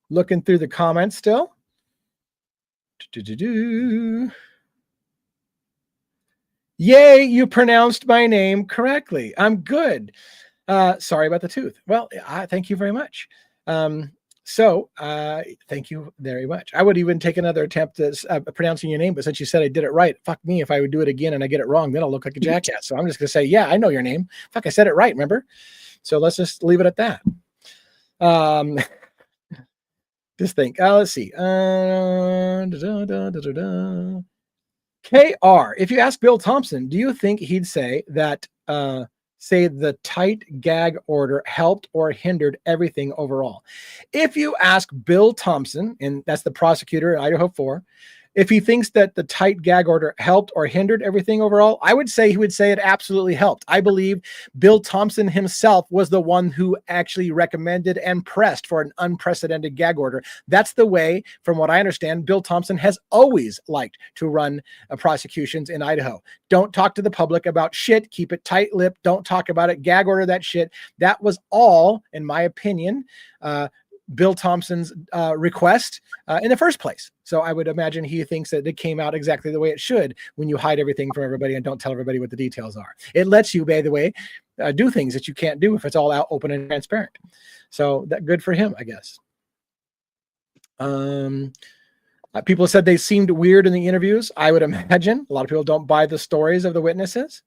looking through the comments still. Yay, you pronounced my name correctly. I'm good. Sorry about the tooth. Well, thank you very much. So thank you very much. I would even take another attempt at pronouncing your name, but since you said I did it right, fuck me if I would do it again and I get it wrong, then I'll look like a jackass. So I'm just going to say, yeah, I know your name. Fuck, I said it right, remember? So let's just leave it at that. Just think. Let's see. KR, if you ask Bill Thompson, do you think he'd say that say the tight gag order helped or hindered everything overall? If you ask Bill Thompson, and that's the prosecutor in Idaho 4, if he thinks that the tight gag order helped or hindered everything overall, I would say he would say it absolutely helped. I believe Bill Thompson himself was the one who actually recommended and pressed for an unprecedented gag order. That's the way, from what I understand, Bill Thompson has always liked to run prosecutions in Idaho. Don't talk to the public about shit. Keep it tight-lipped. Don't talk about it. Gag order that shit. That was all, in my opinion, Bill Thompson's request in the first place. So I would imagine he thinks that it came out exactly the way it should when you hide everything from everybody and don't tell everybody what the details are. It lets you, by the way, do things that you can't do if it's all out open and transparent. So that good for him, I guess. People said they seemed weird in the interviews. I would imagine a lot of people don't buy the stories of the witnesses.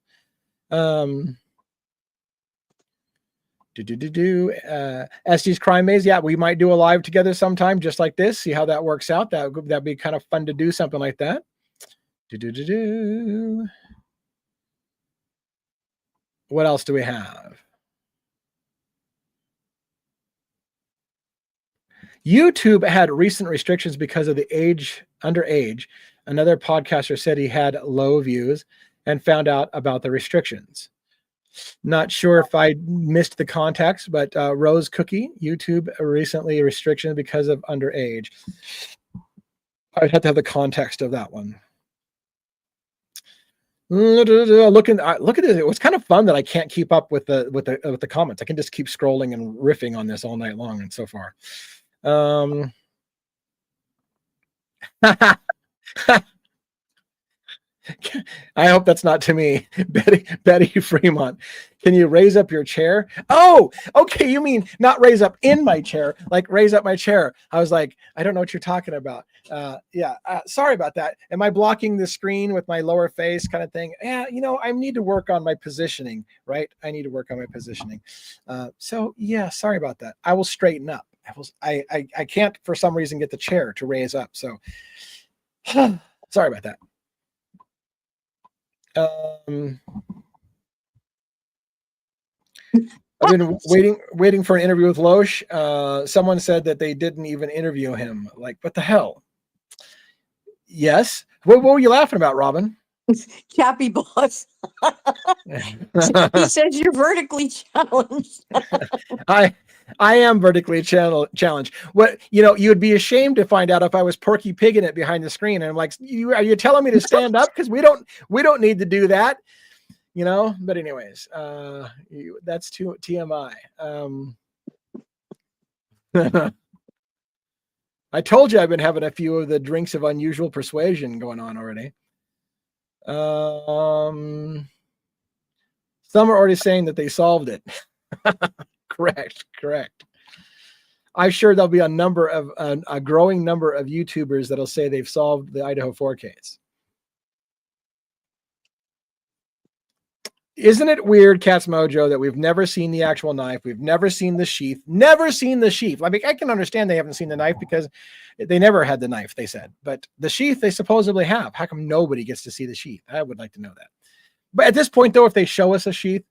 SG's Crime Maze. Yeah, we might do a live together sometime just like this. See how that works out. That'd be kind of fun to do something like that. What else do we have? YouTube had recent restrictions because of the underage. Another podcaster said he had low views and found out about the restrictions. Not sure if I missed the context, but Rose Cookie, YouTube recently restrictions because of underage. I'd have to have the context of that one. Look at this. It was kind of fun that I can't keep up with the comments. I can just keep scrolling and riffing on this all night long, and so far. I hope that's not to me. Betty Fremont, can you raise up your chair? Oh, okay. You mean not raise up in my chair, like raise up my chair. I was like, I don't know what you're talking about. Sorry about that. Am I blocking the screen with my lower face kind of thing? Yeah, I need to work on my positioning, right? I need to work on my positioning. So yeah, sorry about that. I will straighten up. I can't for some reason get the chair to raise up. So sorry about that. I've been waiting for an interview with Loesch. Someone said that they didn't even interview him. Like, what the hell? Yes. What were you laughing about, Robin? Chappy boss. He says you're vertically challenged. I am vertically challenged. What you'd be ashamed to find out if I was Porky Pigging it behind the screen. And I'm like, are you telling me to stand up? Because we don't need to do that, But anyways, that's too TMI. I told you I've been having a few of the drinks of unusual persuasion going on already. Some are already saying that they solved it. Correct. I'm sure there'll be a growing number of YouTubers that'll say they've solved the Idaho 4 case. Isn't it weird, Cat's Mojo, that we've never seen the actual knife? We've never seen the sheath. Never seen the sheath. I mean, I can understand they haven't seen the knife because they never had the knife, they said. But the sheath they supposedly have. How come nobody gets to see the sheath? I would like to know that. But at this point, though, if they show us a sheath,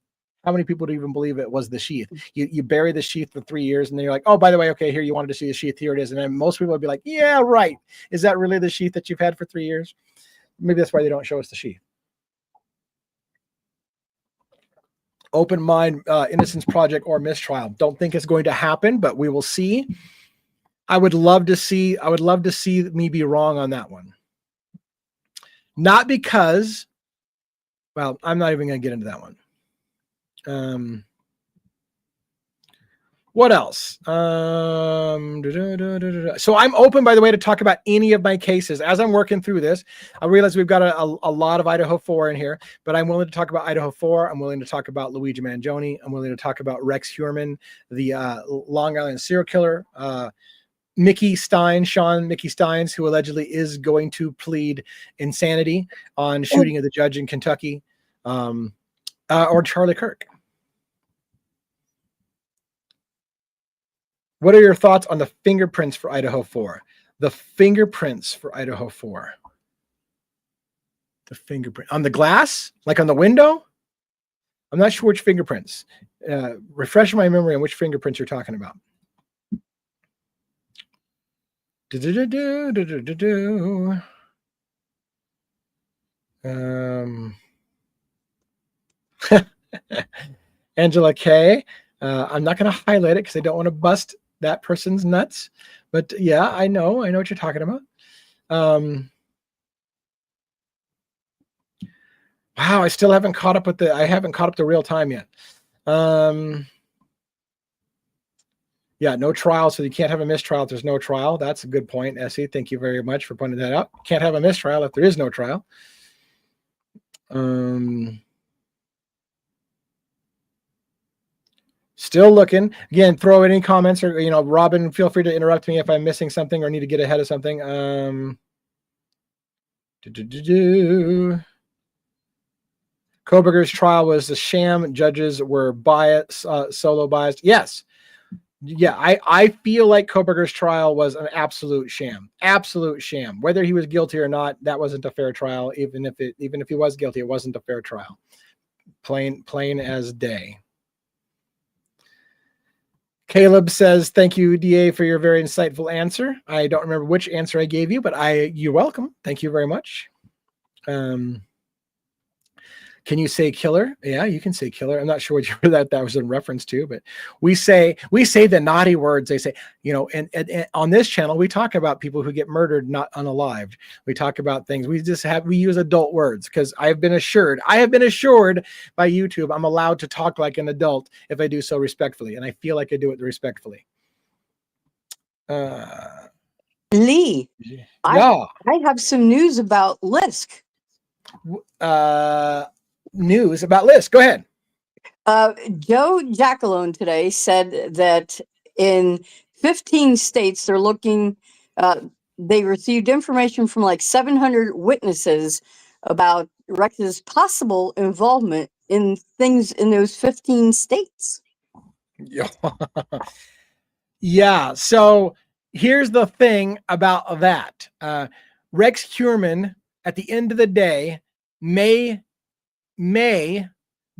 How many people do even believe it was the sheath? You bury the sheath for 3 years, and then you're like, oh, by the way, okay, here, you wanted to see the sheath, here it is. And then most people would be like, yeah, right. Is that really the sheath that you've had for 3 years? Maybe that's why they don't show us the sheath. Open mind, Innocence Project or mistrial. Don't think it's going to happen, but we will see. I would love to see me be wrong on that one. Not because, well, I'm not even going to get into that one. What else? So I'm open, by the way, to talk about any of my cases. As I'm working through this, I realize we've got a lot of Idaho 4 in here, but I'm willing to talk about Idaho 4. I'm willing to talk about Luigi Mangione. I'm willing to talk about Rex Heuermann, the Long Island serial killer. Mickey Stein, Sean Mickey Steins, who allegedly is going to plead insanity on shooting of the judge in Kentucky, or Charlie Kirk. What are your thoughts on the fingerprints for Idaho 4? The fingerprints for Idaho 4. The fingerprint on the glass, like on the window. I'm not sure which fingerprints. Refresh my memory on which fingerprints you're talking about. Angela K. I'm not going to highlight it because I don't want to bust that person's nuts, but yeah, I know what you're talking about. Wow, I still haven't caught up with I haven't caught up to real time yet. Yeah, no trial, so you can't have a mistrial if there's no trial. That's a good point, Essie. Thank you very much for pointing that out. Can't have a mistrial if there is no trial. Still looking. Again, throw any comments, or Robin, feel free to interrupt me if I'm missing something or need to get ahead of something. Koberger's trial was a sham. Judges were biased, solo biased. Yes. Yeah, I feel like Koberger's trial was an absolute sham. Absolute sham. Whether he was guilty or not, that wasn't a fair trial. Even if he was guilty, it wasn't a fair trial. Plain as day. Caleb says, thank you, DA, for your very insightful answer. I don't remember which answer I gave you, but you're welcome. Thank you very much. Can you say killer? Yeah, you can say killer. I'm not sure what that was in reference to, but we say the naughty words. They say, and on this channel, we talk about people who get murdered, not unalived. We talk about things. We use adult words because I have been assured by YouTube, I'm allowed to talk like an adult if I do so respectfully. And I feel like I do it respectfully. Lee, yeah. I have some news about LISK. News about LISK. Go ahead. Joe Giacalone today said that in 15 states they're looking, they received information from like 700 witnesses about Rex's possible involvement in things in those 15 states. Yeah. So here's the thing about that. Rex Heuermann, at the end of the day, may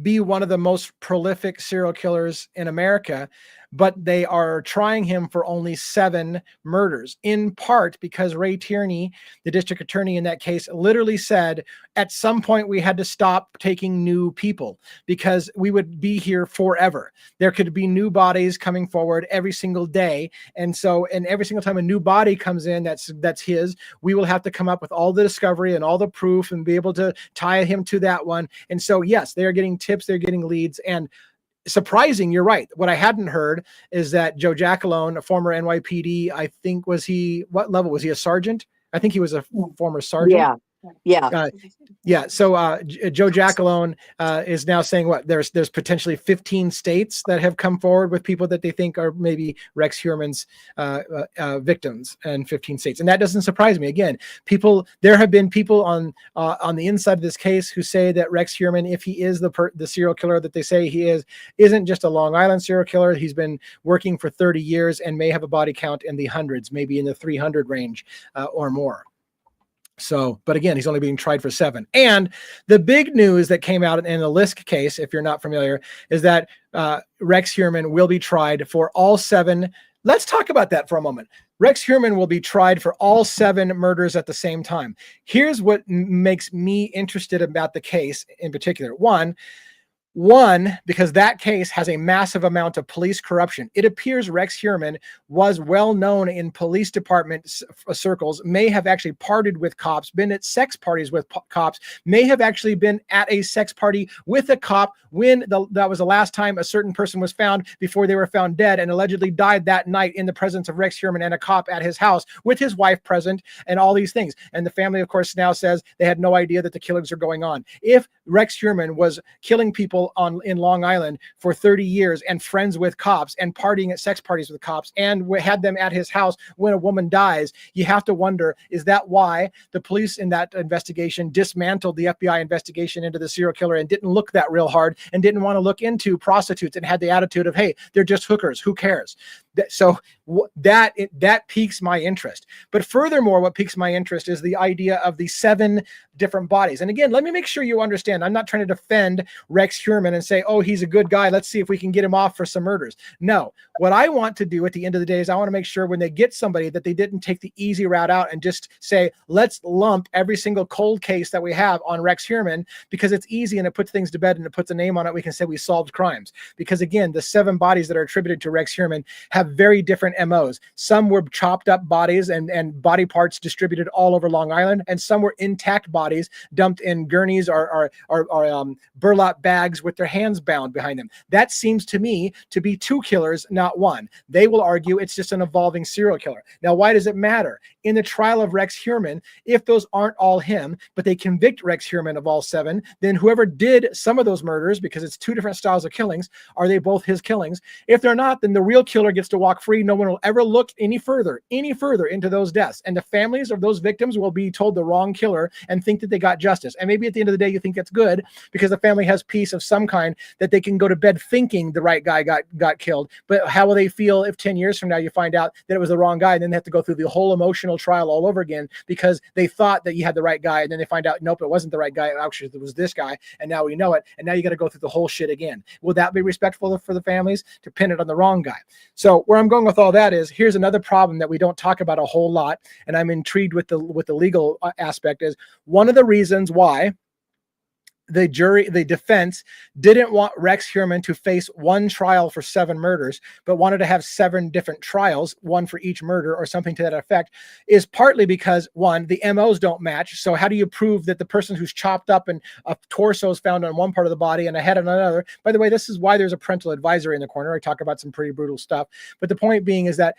be one of the most prolific serial killers in America, but they are trying him for only 7 murders, in part because Ray Tierney, the district attorney in that case, literally said at some point we had to stop taking new people because we would be here forever. There could be new bodies coming forward every single day. And every single time a new body comes in, that's his, we will have to come up with all the discovery and all the proof and be able to tie him to that one. And so, yes, they are getting tips, they're getting leads, and surprising, you're right. What I hadn't heard is that Joe Giacalone, a former NYPD, I think, what level was he? A sergeant? I think he was a former sergeant. Yeah. So Joe Giacalone is now saying what? There's potentially 15 states that have come forward with people that they think are maybe Rex Heuermann's victims in 15 states, and that doesn't surprise me. Again, there have been people on the inside of this case who say that Rex Heuermann, if he is the serial killer that they say he is, isn't just a Long Island serial killer. He's been working for 30 years and may have a body count in the hundreds, maybe in the 300 range or more. So, but again, he's only being tried for 7. And the big news that came out in the LISK case, if you're not familiar, is that Rex Heuermann will be tried for all 7. Let's talk about that for a moment. Rex Heuermann will be tried for all 7 murders at the same time. Here's what makes me interested about the case in particular. One, because that case has a massive amount of police corruption. It appears Rex Heuermann was well known in police department circles, may have actually partied with cops, been at sex parties with cops, may have actually been at a sex party with a cop when that was the last time a certain person was found before they were found dead, and allegedly died that night in the presence of Rex Heuermann and a cop at his house with his wife present, and all these things. And the family, of course, now says they had no idea that the killings are going on. If Rex Heuermann was killing people in Long Island for 30 years and friends with cops and partying at sex parties with cops and had them at his house when a woman dies, you have to wonder, is that why the police in that investigation dismantled the FBI investigation into the serial killer and didn't look that real hard and didn't want to look into prostitutes and had the attitude of, hey, they're just hookers, who cares? So that piques my interest. But furthermore, what piques my interest is the idea of the 7 different bodies. And again, let me make sure you understand, I'm not trying to defend Rex Heuermann and say, oh, he's a good guy, let's see if we can get him off for some murders. No, what I want to do at the end of the day is I want to make sure when they get somebody that they didn't take the easy route out and just say, let's lump every single cold case that we have on Rex Heuermann, because it's easy and it puts things to bed and it puts a name on it. We can say we solved crimes. Because again, the 7 bodies that are attributed to Rex Heuermann have very different MOs. Some were chopped up bodies and body parts distributed all over Long Island, and some were intact bodies dumped in gurneys or burlap bags with their hands bound behind them. That seems to me to be 2 killers, not 1. They will argue it's just an evolving serial killer. Now, why does it matter? In the trial of Rex Heuermann, if those aren't all him, but they convict Rex Heuermann of all 7, then whoever did some of those murders, because it's 2 different styles of killings, are they both his killings? If they're not, then the real killer gets to walk free. No one will ever look any further into those deaths. And the families of those victims will be told the wrong killer and think that they got justice. And maybe at the end of the day, you think that's good because the family has peace of some kind, that they can go to bed thinking the right guy got killed. But how will they feel if 10 years from now you find out that it was the wrong guy, and then they have to go through the whole emotional trial all over again because they thought that you had the right guy, and then they find out, nope, it wasn't the right guy. Actually, it was this guy, and now we know it. And now you got to go through the whole shit again. Will that be respectful for the families to pin it on the wrong guy? So where I'm going with all that is, here's another problem that we don't talk about a whole lot, and I'm intrigued with the legal aspect, is one of the reasons why the defense didn't want Rex Heuermann to face 1 trial for 7 murders, but wanted to have 7 different trials, 1 for each murder or something to that effect, is partly because, 1, the MOs don't match. So how do you prove that the person who's chopped up and a torso is found on one part of the body and a head on another? By the way, this is why there's a parental advisory in the corner. I talk about some pretty brutal stuff. But the point being is that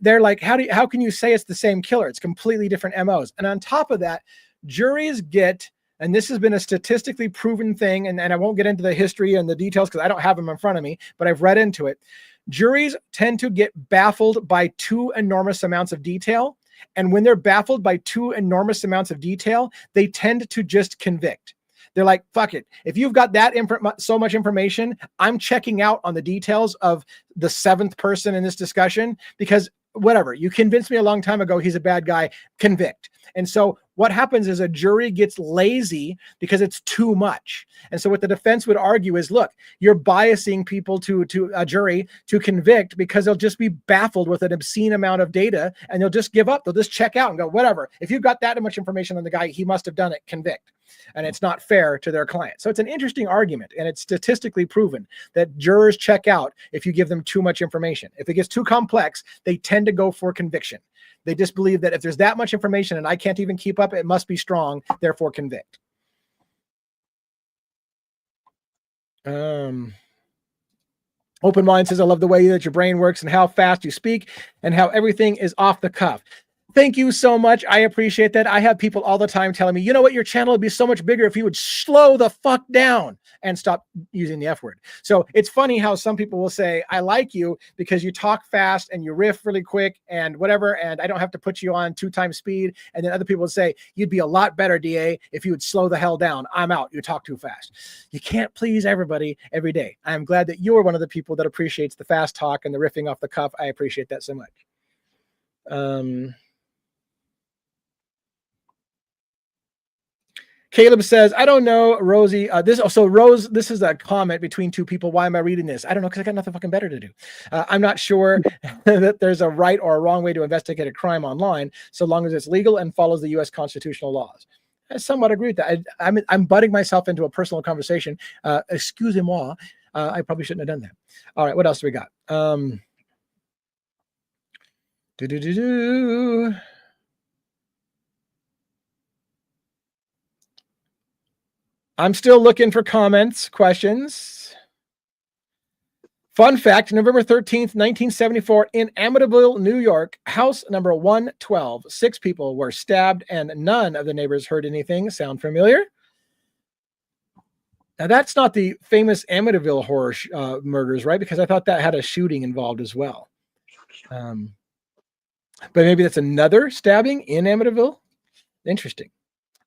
they're like, how can you say it's the same killer? It's completely different MOs. And on top of that, juries get, and this has been a statistically proven thing, and I won't get into the history and the details because I don't have them in front of me, but I've read into it. Juries tend to get baffled by 2 enormous amounts of detail. And when they're baffled by 2 enormous amounts of detail, they tend to just convict. They're like, fuck it. If you've got that so much information, I'm checking out on the details of the 7th person in this discussion, because whatever, you convinced me a long time ago he's a bad guy, convict. And so what happens is a jury gets lazy because it's too much. And so what the defense would argue is, look, you're biasing people to a jury to convict because they'll just be baffled with an obscene amount of data, and they'll just give up. They'll just check out and go, whatever. If you've got that much information on the guy, he must have done it, convict. And it's not fair to their client. So it's an interesting argument, and it's statistically proven that jurors check out if you give them too much information. If it gets too complex, they tend to go for conviction. They just believe that if there's that much information and I can't even keep up, it must be strong, therefore convict. Open Mind says, I love the way that your brain works and how fast you speak and how everything is off the cuff. Thank you so much. I appreciate that. I have people all the time telling me, you know what, your channel would be so much bigger if you would slow the fuck down and stop using the F word. So it's funny how some people will say, I like you because you talk fast and you riff really quick and whatever, and I don't have to put you on 2 times speed. And then other people will say, you'd be a lot better, DA, if you would slow the hell down. I'm out. You talk too fast. You can't please everybody every day. I'm glad that you're one of the people that appreciates the fast talk and the riffing off the cuff. I appreciate that so much. Caleb says, I don't know, Rosie. Rose, this is a comment between two people. Why am I reading this? I don't know, because I got nothing fucking better to do. I'm not sure that there's a right or a wrong way to investigate a crime online, so long as it's legal and follows the U.S. constitutional laws. I somewhat agree with that. I'm butting myself into a personal conversation. Excusez-moi. I probably shouldn't have done that. All right, what else do we got? I'm still looking for comments, questions. Fun fact, November 13th, 1974, in Amityville, New York, house number 112. 6 people were stabbed and none of the neighbors heard anything. Sound familiar? Now, that's not the famous Amityville horror murders, right? Because I thought that had a shooting involved as well. But maybe that's another stabbing in Amityville. Interesting.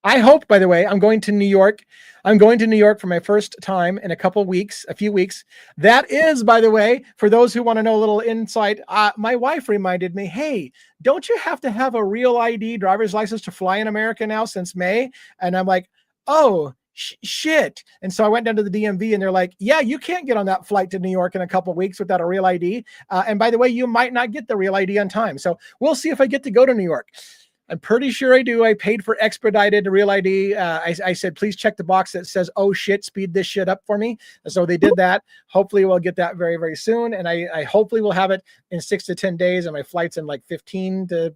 I hope, by the way, I'm going to New York. I'm going to New York for my first time in a few weeks. That is, by the way, for those who want to know a little insight, my wife reminded me, hey, don't you have to have a real ID driver's license to fly in America now since May? And I'm like, oh, shit. And so I went down to the DMV and they're like, yeah, you can't get on that flight to New York in a couple of weeks without a real ID. And by the way, you might not get the real ID on time. So we'll see if I get to go to New York. I'm pretty sure I do. I paid for expedited real ID. I said, please check the box that says, oh shit, speed this shit up for me. So they did that. Hopefully we'll get that very, very soon. And I hopefully will have it in 6 to 10 days. And my flight's in like 15 to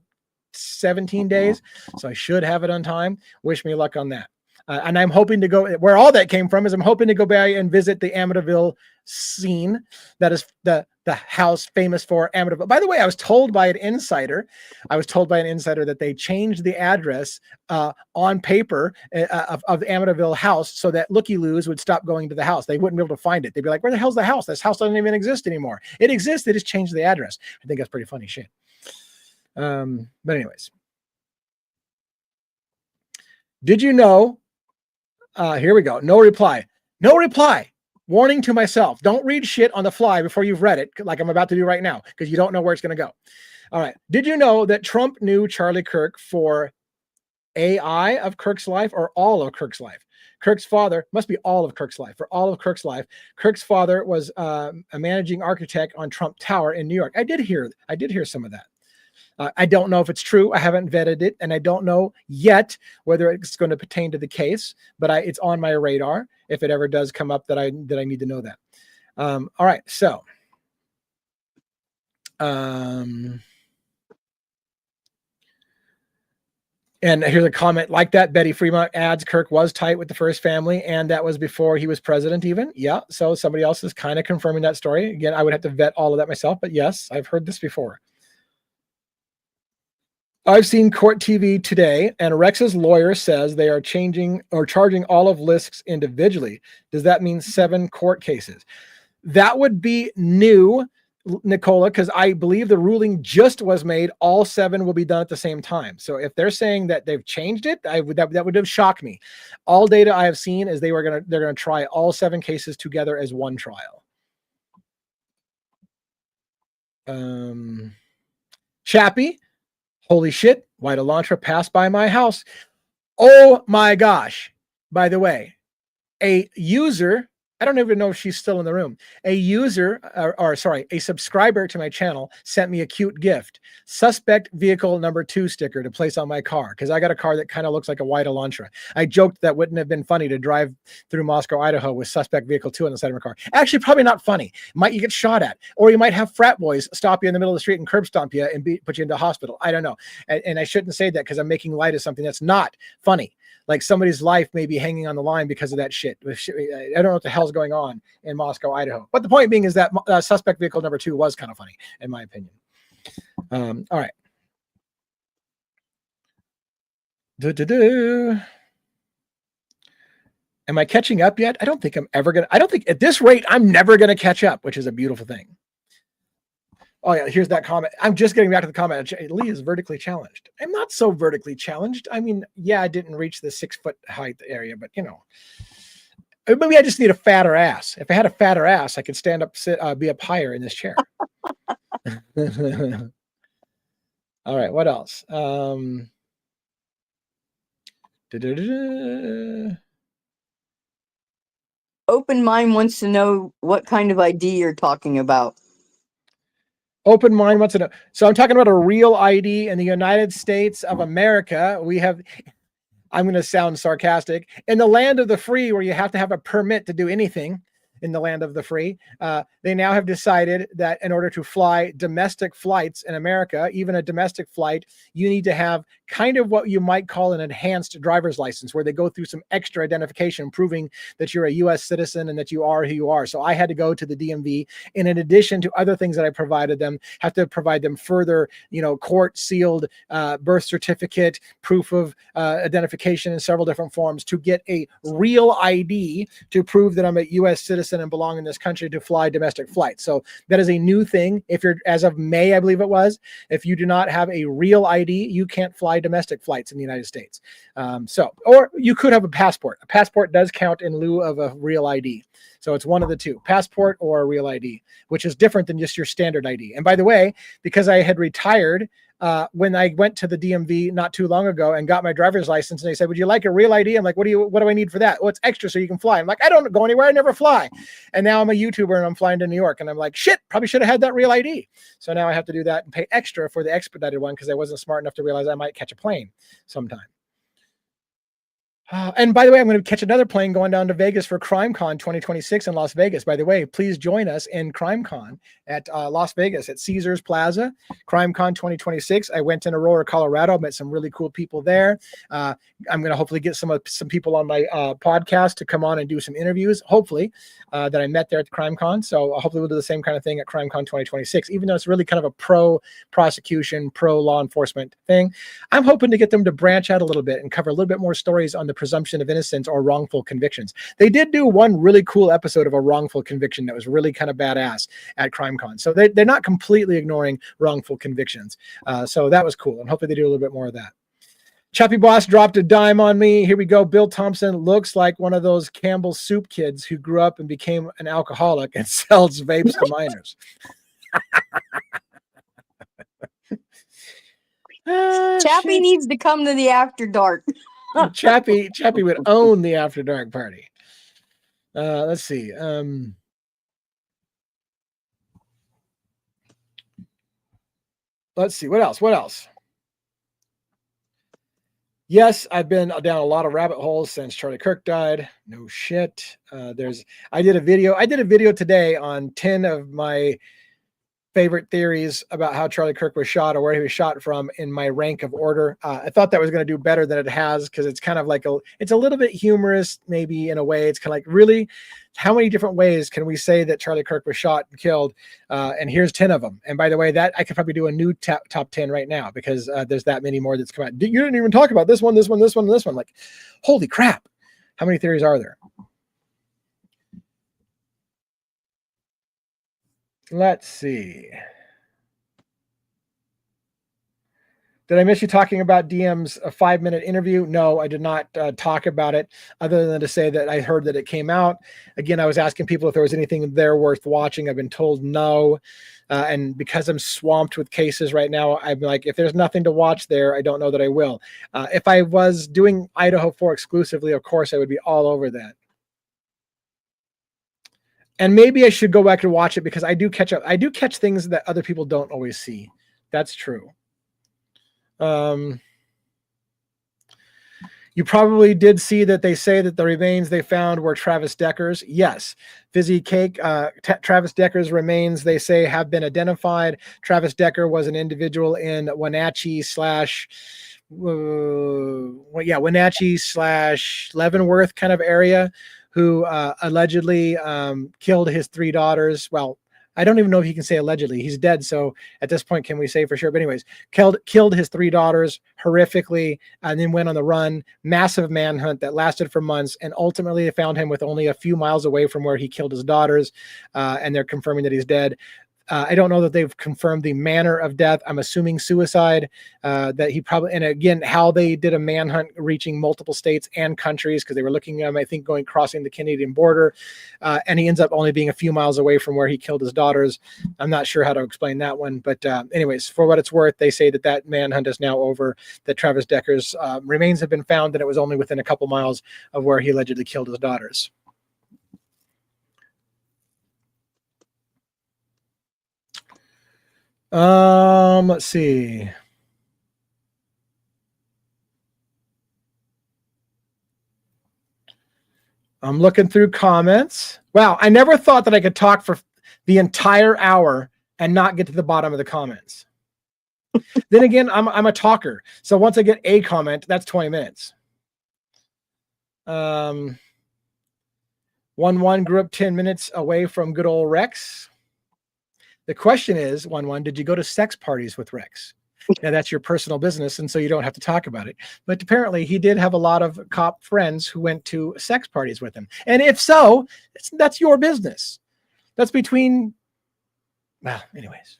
17 days. So I should have it on time. Wish me luck on that. And I'm hoping to go where all that came from is I'm hoping to go by and visit the Amityville scene. That is the house famous for Amityville. By the way, I was told by an insider that they changed the address on paper of the Amityville house so that looky-loos would stop going to the house. They wouldn't be able to find it. They'd be like, where the hell's the house? This house doesn't even exist anymore. It exists. They just changed the address. I think that's pretty funny shit. But anyways. Did you know? Here we go. No reply. No reply. Warning to myself. Don't read shit on the fly before you've read it, like I'm about to do right now, because you don't know where it's going to go. All right. Did you know that Trump knew Charlie Kirk for AI of Kirk's life or all of Kirk's life? Kirk's father must be all of Kirk's life. For all of Kirk's life, Kirk's father was a managing architect on Trump Tower in New York. I did hear some of that. I don't know if it's true. I haven't vetted it, and I don't know yet whether it's going to pertain to the case. But it's on my radar if it ever does come up that I need to know that. All right, so and here's a comment like that. Betty Fremont adds Kirk was tight with the first family, and that was before he was president even. Yeah, so somebody else is kind of confirming that story. Again, I would have to vet all of that myself, but yes, I've heard this before. I've seen court TV today, and Rex's lawyer says they are changing or charging all of LISKs individually. Does that mean 7 court cases? That would be new, Nicola, because I believe the ruling just was made. All 7 will be done at the same time. So if they're saying that they've changed it, that would have shocked me. All data I have seen is they're gonna try all 7 cases together as one trial. Chappie. Holy shit, White Elantra passed by my house. Oh my gosh. By the way, a user, I don't even know if she's still in the room. A subscriber to my channel sent me a cute gift. Suspect vehicle number 2 sticker to place on my car, because I got a car that kind of looks like a White Elantra. I joked that wouldn't have been funny to drive through Moscow, Idaho with suspect vehicle 2 on the side of my car. Actually, probably not funny. You get shot at, or you might have frat boys stop you in the middle of the street and curb stomp you and put you into hospital. I don't know. And I shouldn't say that because I'm making light of something that's not funny. Like somebody's life may be hanging on the line because of that shit. I don't know what the hell's going on in Moscow, Idaho. But the point being is that suspect vehicle number 2 was kind of funny, in my opinion. All right. Am I catching up yet? I don't think at this rate, I'm never going to catch up, which is a beautiful thing. Oh yeah, here's that comment. I'm just getting back to the comment. Lee is vertically challenged. I'm not so vertically challenged. I mean, yeah, I didn't reach the 6-foot height area, but you know, maybe I just need a fatter ass. If I had a fatter ass, I could stand up, be up higher in this chair. All right, what else? Da-da-da-da. Open Mind wants to know what kind of ID you're talking about. Open Mind wants to know. So I'm talking about a real ID in the United States of America. We have, I'm going to sound sarcastic, in the land of the free, where you have to have a permit to do anything in the land of the free, they now have decided that in order to fly domestic flights in America, even a domestic flight, you need to have kind of what you might call an enhanced driver's license, where they go through some extra identification proving that you're a U.S. citizen and that you are who you are. So I had to go to the DMV, and in addition to other things that I provided them, have to provide them further, court sealed birth certificate, proof of identification in several different forms to get a real ID to prove that I'm a U.S. citizen and belong in this country to fly domestic flights. So that is a new thing. If you're, as of May, I believe it was, if you do not have a real ID, you can't fly domestic flights in the United States. Or you could have a passport. A passport does count in lieu of a real ID. So it's one of the two, passport or a real ID, which is different than just your standard ID. And by the way, because I had retired, when I went to the DMV not too long ago and got my driver's license, and they said, "Would you like a real ID?" I'm like, what do I need for that? Well, it's extra so you can fly. I'm like, I don't go anywhere. I never fly. And now I'm a YouTuber and I'm flying to New York. And I'm like, shit, probably should have had that real ID. So now I have to do that and pay extra for the expedited one because I wasn't smart enough to realize I might catch a plane sometime. And by the way, I'm going to catch another plane going down to Vegas for CrimeCon 2026 in Las Vegas. By the way, please join us in CrimeCon at Las Vegas at Caesars Plaza, CrimeCon 2026. I went in Aurora, Colorado, met some really cool people there. I'm going to hopefully get some people on my podcast to come on and do some interviews, hopefully, that I met there at CrimeCon. So hopefully we'll do the same kind of thing at CrimeCon 2026, even though it's really kind of a pro-prosecution, pro-law enforcement thing. I'm hoping to get them to branch out a little bit and cover a little bit more stories on the presumption of innocence or wrongful convictions. They did do one really cool episode of a wrongful conviction that was really kind of badass at CrimeCon. So they're not completely ignoring wrongful convictions. So that was cool. And hopefully they do a little bit more of that. Chappie Boss dropped a dime on me. Here we go. Bill Thompson looks like one of those Campbell Soup kids who grew up and became an alcoholic and sells vapes to minors. Chappie needs to come to the After Dark. Chappie would own the After Dark party. Let's see. Let's see. What else? Yes, I've been down a lot of rabbit holes since Charlie Kirk died. No shit. I did a video today on 10 of my favorite theories about how Charlie Kirk was shot or where he was shot from in my rank of order. I thought that was going to do better than it has because it's kind of like it's a little bit humorous, maybe in a way. It's kind of like, really, how many different ways can we say that Charlie Kirk was shot and killed? And here's 10 of them. And by the way, that I could probably do a new top 10 right now because there's that many more that's come out. You didn't even talk about this one, this one, this one, and this one. Like, holy crap. How many theories are there? Let's see. Did I miss you talking about DM's a 5-minute interview? No, I did not talk about it other than to say that I heard that it came out. Again, I was asking people if there was anything there worth watching. I've been told no. And because I'm swamped with cases right now, I'm like, if there's nothing to watch there, I don't know that I will. If I was doing Idaho 4 exclusively, of course, I would be all over that. And maybe I should go back and watch it because I do catch up. I do catch things that other people don't always see. That's true. You probably did see that they say that the remains they found were Travis Decker's. Yes. Fizzy Cake, Travis Decker's remains, they say, have been identified. Travis Decker was an individual in Wenatchee / Leavenworth kind of area who allegedly killed his 3 daughters. Well, I don't even know if you can say allegedly. He's dead, so at this point, can we say for sure? But anyways, killed his 3 daughters horrifically, and then went on the run. Massive manhunt that lasted for months, and ultimately they found him with only a few miles away from where he killed his daughters, and they're confirming that he's dead. I don't know that they've confirmed the manner of death. I'm assuming suicide, that he probably, and again, how they did a manhunt reaching multiple states and countries, because they were looking at him, I think, crossing the Canadian border. And he ends up only being a few miles away from where he killed his daughters. I'm not sure how to explain that one. But anyways, for what it's worth, they say that manhunt is now over, that Travis Decker's remains have been found, and it was only within a couple miles of where he allegedly killed his daughters. Let's see. I'm looking through comments. Wow, I never thought that I could talk for the entire hour and not get to the bottom of the comments. Then again, I'm a talker. So once I get a comment, that's 20 minutes. 1-1 grew up 10 minutes away from good old Rex. The question is, 1-1, did you go to sex parties with Rex? Now, that's your personal business, and so you don't have to talk about it. But apparently, he did have a lot of cop friends who went to sex parties with him. And if so, that's your business. That's between... Well, anyways.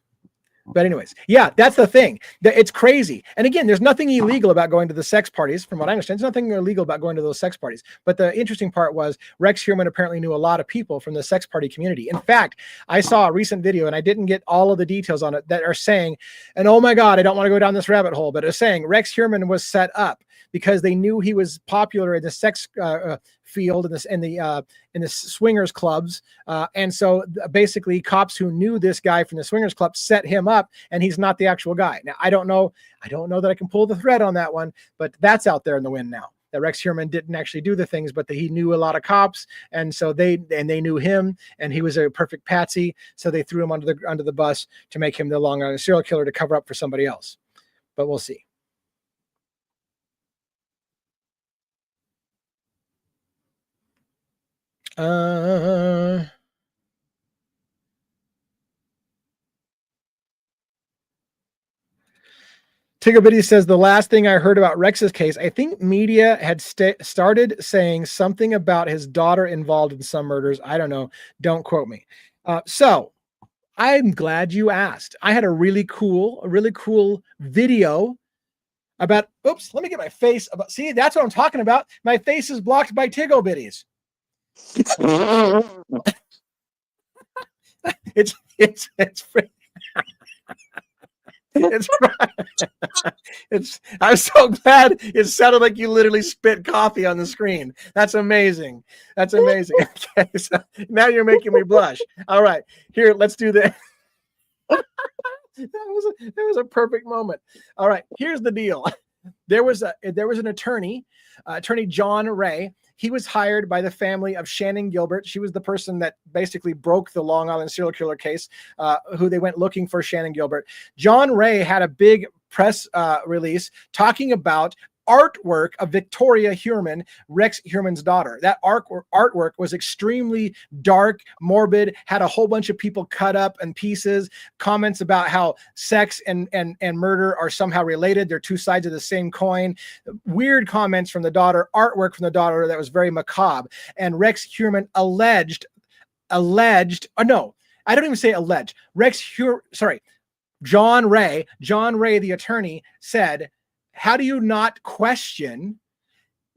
But anyways, yeah, that's the thing. It's crazy. And again, there's nothing illegal about going to the sex parties. From what I understand, there's nothing illegal about going to those sex parties. But the interesting part was Rex Heuermann apparently knew a lot of people from the sex party community. In fact, I saw a recent video, and I didn't get all of the details on it, that are saying, and oh my God, I don't want to go down this rabbit hole, but it's saying Rex Heuermann was set up because they knew he was popular in the sex field in the swingers clubs, and so basically cops who knew this guy from the swingers club set him up, and he's not the actual guy. Now I don't know that I can pull the thread on that one, but that's out there in the wind now. That Rex Heuermann didn't actually do the things, but that he knew a lot of cops, and so they knew him, and he was a perfect patsy, so they threw him under the bus to make him the Long Island serial killer to cover up for somebody else. But we'll see. Tigobitty says, the last thing I heard about Rex's case, I think media had started saying something about his daughter involved in some murders. I don't know. Don't quote me. So I'm glad you asked. I had a really cool video about, oops, let me get my face. See, that's what I'm talking about. My face is blocked by Tigobitties. It's I'm so glad it sounded like you literally spit coffee on the screen. That's amazing. Okay, so now you're making me blush. All right, here, let's do this. that was a perfect moment. All right, here's the deal. There was an attorney John Ray. He was hired by the family of Shannon Gilbert. She was the person that basically broke the Long Island serial killer case, who they went looking for Shannon Gilbert. John Ray had a big press release talking about artwork of Victoria Heuermann, Rex Heuermann's daughter. That artwork was extremely dark, morbid, had a whole bunch of people cut up in pieces, comments about how sex and murder are somehow related. They're two sides of the same coin. Weird comments from the daughter, artwork from the daughter that was very macabre. And Rex Heuermann alleged, oh no, I don't even say alleged. John Ray, the attorney, said, how do you not question?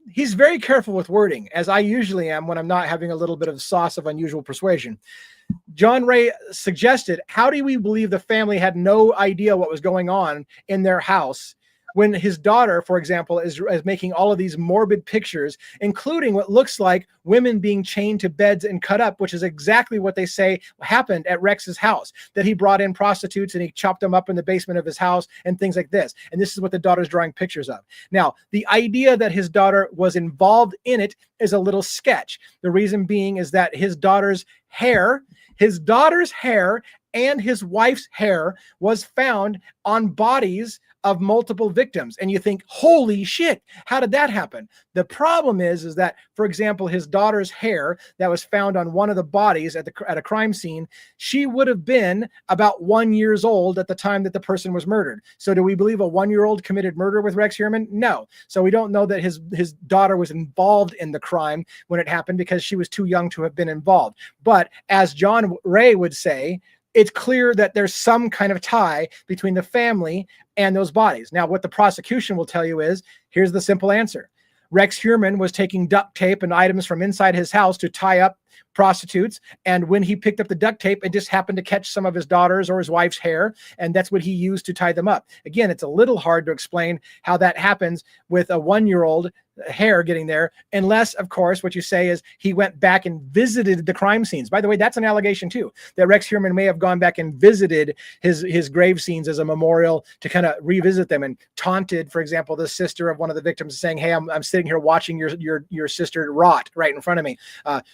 He's very careful with wording, as I usually am when I'm not having a little bit of sauce of unusual persuasion. John Ray suggested, how do we believe the family had no idea what was going on in their house when his daughter, for example, is making all of these morbid pictures, including what looks like women being chained to beds and cut up, which is exactly what they say happened at Rex's house, that he brought in prostitutes and he chopped them up in the basement of his house and things like this. And this is what the daughter's drawing pictures of. Now, the idea that his daughter was involved in it is a little sketch. The reason being is that his daughter's hair and his wife's hair was found on bodies of multiple victims. And you think, holy shit, how did that happen? The problem is that, for example, his daughter's hair that was found on one of the bodies at a crime scene, she would have been about 1 year old at the time that the person was murdered. So do we believe a 1-year-old committed murder with Rex Heuermann? No. So we don't know that his daughter was involved in the crime when it happened because she was too young to have been involved. But as John Ray would say, it's clear that there's some kind of tie between the family and those bodies. Now, what the prosecution will tell you is, here's the simple answer. Rex Heuermann was taking duct tape and items from inside his house to tie up prostitutes. And when he picked up the duct tape, it just happened to catch some of his daughter's or his wife's hair. And that's what he used to tie them up. Again, it's a little hard to explain how that happens with a 1-year-old hair getting there, unless, of course, what you say is he went back and visited the crime scenes. By the way, that's an allegation too, that Rex Heuermann may have gone back and visited his grave scenes as a memorial to kind of revisit them, and taunted, for example, the sister of one of the victims, saying, hey, I'm sitting here watching your sister rot right in front of me.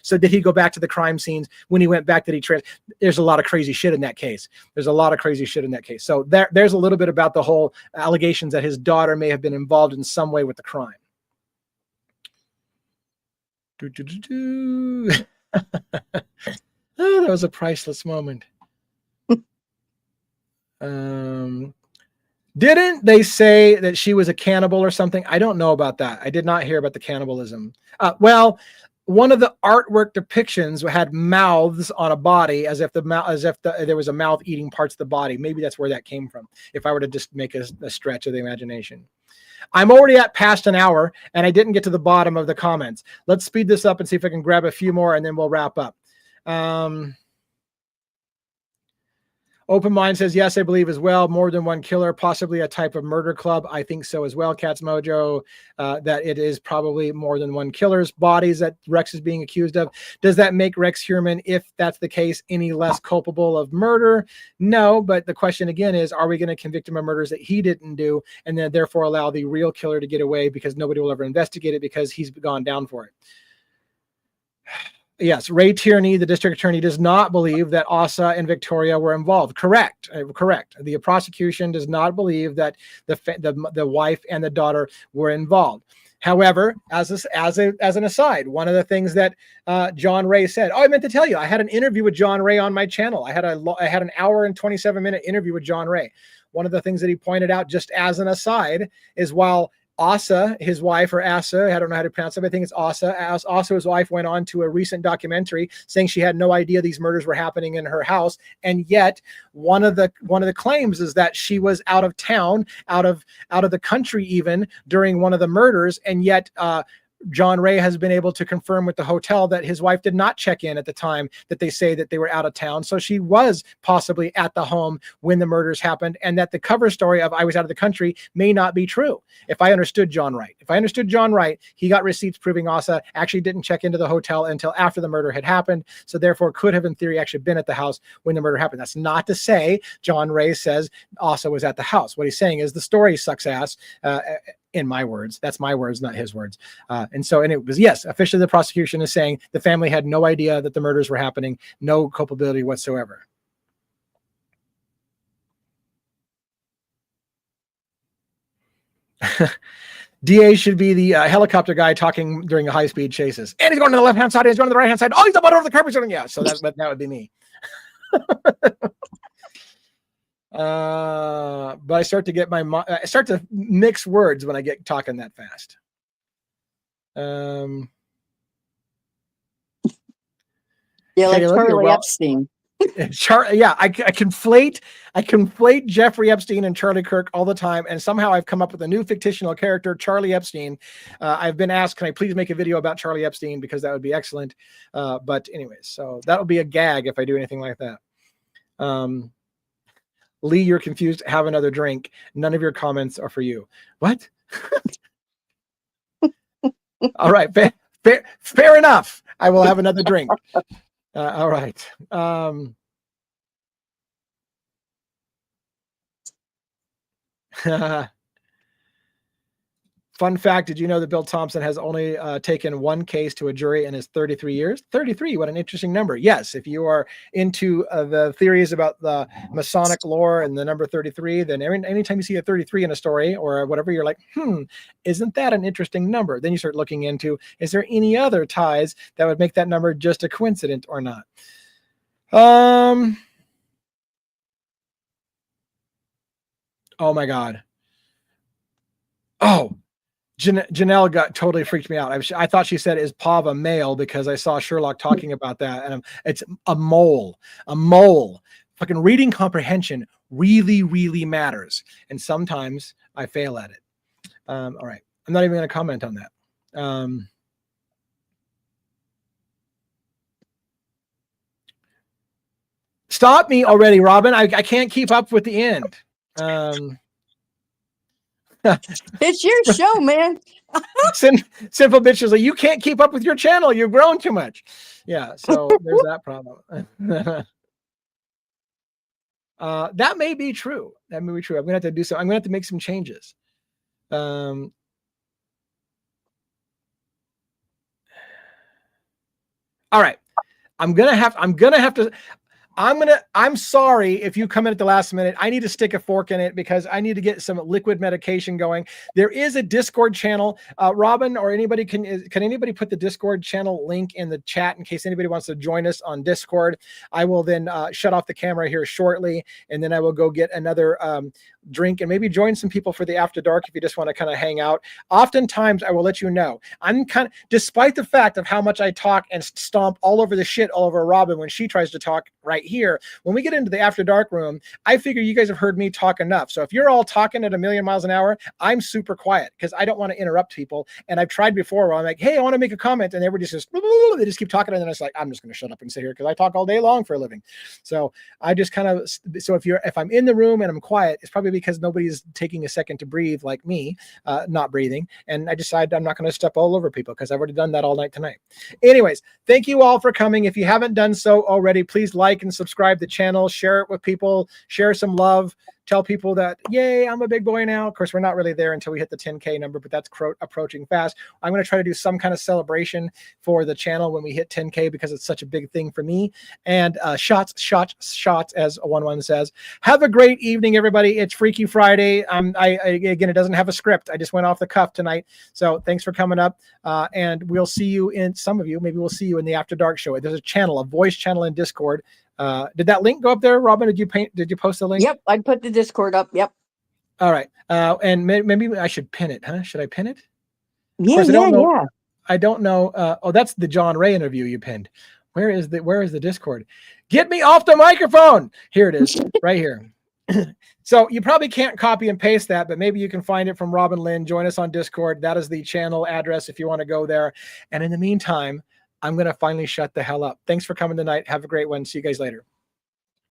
So did he go back to the crime scenes? When he went back, there's a lot of crazy shit in that case. So there's a little bit about the whole allegations that his daughter may have been involved in some way with the crime. Oh, that was a priceless moment. Didn't they say that she was a cannibal or something? I don't know about that. I did not hear about the cannibalism. Well, one of the artwork depictions had mouths on a body, as if there was a mouth eating parts of the body. Maybe that's where that came from, if I were to just make a stretch of the imagination. I'm already at past an hour, and I didn't get to the bottom of the comments. Let's speed this up and see if I can grab a few more, and then we'll wrap up. Open Mind says, yes, I believe as well. More than one killer, possibly a type of murder club. I think so as well, Cat's Mojo, that it is probably more than one killer's bodies that Rex is being accused of. Does that make Rex Heuermann, if that's the case, any less culpable of murder? No, but the question again is, are we going to convict him of murders that he didn't do, and then therefore allow the real killer to get away because nobody will ever investigate it because he's gone down for it? Yes, Ray Tierney, the district attorney, does not believe that Asa and Victoria were involved. Correct. The prosecution does not believe that the wife and the daughter were involved. However, as an aside, one of the things that John Ray said, I meant to tell you, I had an interview with John Ray on my channel. I had an hour and 27-minute interview with John Ray. One of the things that he pointed out, just as an aside, is while Asa, his wife, or Asa, I don't know how to pronounce it, but I think it's Asa. Asa, his wife, went on to a recent documentary saying she had no idea these murders were happening in her house, and yet one of the claims is that she was out of town, out of the country even during one of the murders, and yet John Ray has been able to confirm with the hotel that his wife did not check in at the time that they say that they were out of town. So she was possibly at the home when the murders happened, and that the cover story of I was out of the country may not be true. If I understood John right. He got receipts proving Asa actually didn't check into the hotel until after the murder had happened. So therefore could have in theory actually been at the house when the murder happened. That's not to say John Ray says Asa was at the house. What he's saying is the story sucks ass. In my words, that's my words, not his words. And it was, yes, officially the prosecution is saying the family had no idea that the murders were happening, no culpability whatsoever. DA should be the helicopter guy talking during the high-speed chases. And he's going to the left-hand side, he's going to the right-hand side. Oh, he's about over the curb. Yeah, so that would be me. But I start to mix words when I get talking that fast. Yeah, like Charlie Epstein. I conflate Jeffrey Epstein and Charlie Kirk all the time, and somehow I've come up with a new fictional character, Charlie Epstein. I've been asked, can I please make a video about Charlie Epstein, because that would be excellent. But anyways, so that'll be a gag if I do anything like that. Lee, you're confused. Have another drink. None of your comments are for you. What? All right. Fair enough. I will have another drink. All right. Fun fact, did you know that Bill Thompson has only taken one case to a jury in his 33 years? 33, what an interesting number. Yes, if you are into the theories about the Masonic lore and the number 33, then anytime you see a 33 in a story or whatever, you're like, isn't that an interesting number? Then you start looking into, is there any other ties that would make that number just a coincidence or not? Oh my God. Oh, Janelle got totally freaked me out. I thought she said, is Pav a male, because I saw Sherlock talking about that. And it's a mole. fucking reading comprehension really, really matters. And sometimes I fail at it. All right. I'm not even going to comment on that. Stop me already, Robin. I can't keep up with the end. It's your show, man. Sinful bitch is like, you can't keep up with your channel. You've grown too much. Yeah, so there's that problem. That may be true. That may be true. I'm gonna have to do so. I'm gonna have to make some changes. All right. I'm sorry if you come in at the last minute. I need to stick a fork in it because I need to get some liquid medication going. There is a Discord channel. Robin or anybody, can anybody put the Discord channel link in the chat in case anybody wants to join us on Discord? I will then shut off the camera here shortly, and then I will go get another drink and maybe join some people for the after dark if you just want to kind of hang out. Oftentimes I will let you know, I'm kind of, despite the fact of how much I talk and stomp all over the shit all over Robin when she tries to talk right here, when we get into the after dark room, I figure you guys have heard me talk enough. So if you're all talking at 1,000,000 miles an hour, I'm super quiet because I don't want to interrupt people. And I've tried before where I'm like, hey, I want to make a comment, and everybody just they just keep talking, and then it's like, I'm just going to shut up and sit here because I talk all day long for a living. So I just kind of, so if I'm in the room and I'm quiet, it's probably because nobody's taking a second to breathe like me, not breathing. And I decided I'm not going to step all over people because I've already done that all night tonight. Anyways, thank you all for coming. If you haven't done so already, please like and subscribe to the channel, share it with people, share some love. Tell people that, yay, I'm a big boy now. Of course, we're not really there until we hit the 10K number, but that's approaching fast. I'm going to try to do some kind of celebration for the channel when we hit 10K because it's such a big thing for me. And shots, as 11 says. Have a great evening, everybody. It's Freaky Friday. Again, it doesn't have a script. I just went off the cuff tonight. So thanks for coming up. And we'll see you in, some of you, maybe we'll see you in the After Dark show. There's a channel, a voice channel in Discord. Did that link go up there, Robin? Did you post the link? Yep, I put the Discord up. Yep. All right. And maybe I should pin it, huh? Should I pin it? Yeah, of course, yeah. I don't know. Oh, that's the John Ray interview you pinned. Where is the Discord? Get me off the microphone. Here it is, right here. So you probably can't copy and paste that, but maybe you can find it from Robin Lynn. Join us on Discord. That is the channel address if you want to go there. And in the meantime, I'm going to finally shut the hell up. Thanks for coming tonight. Have a great one. See you guys later.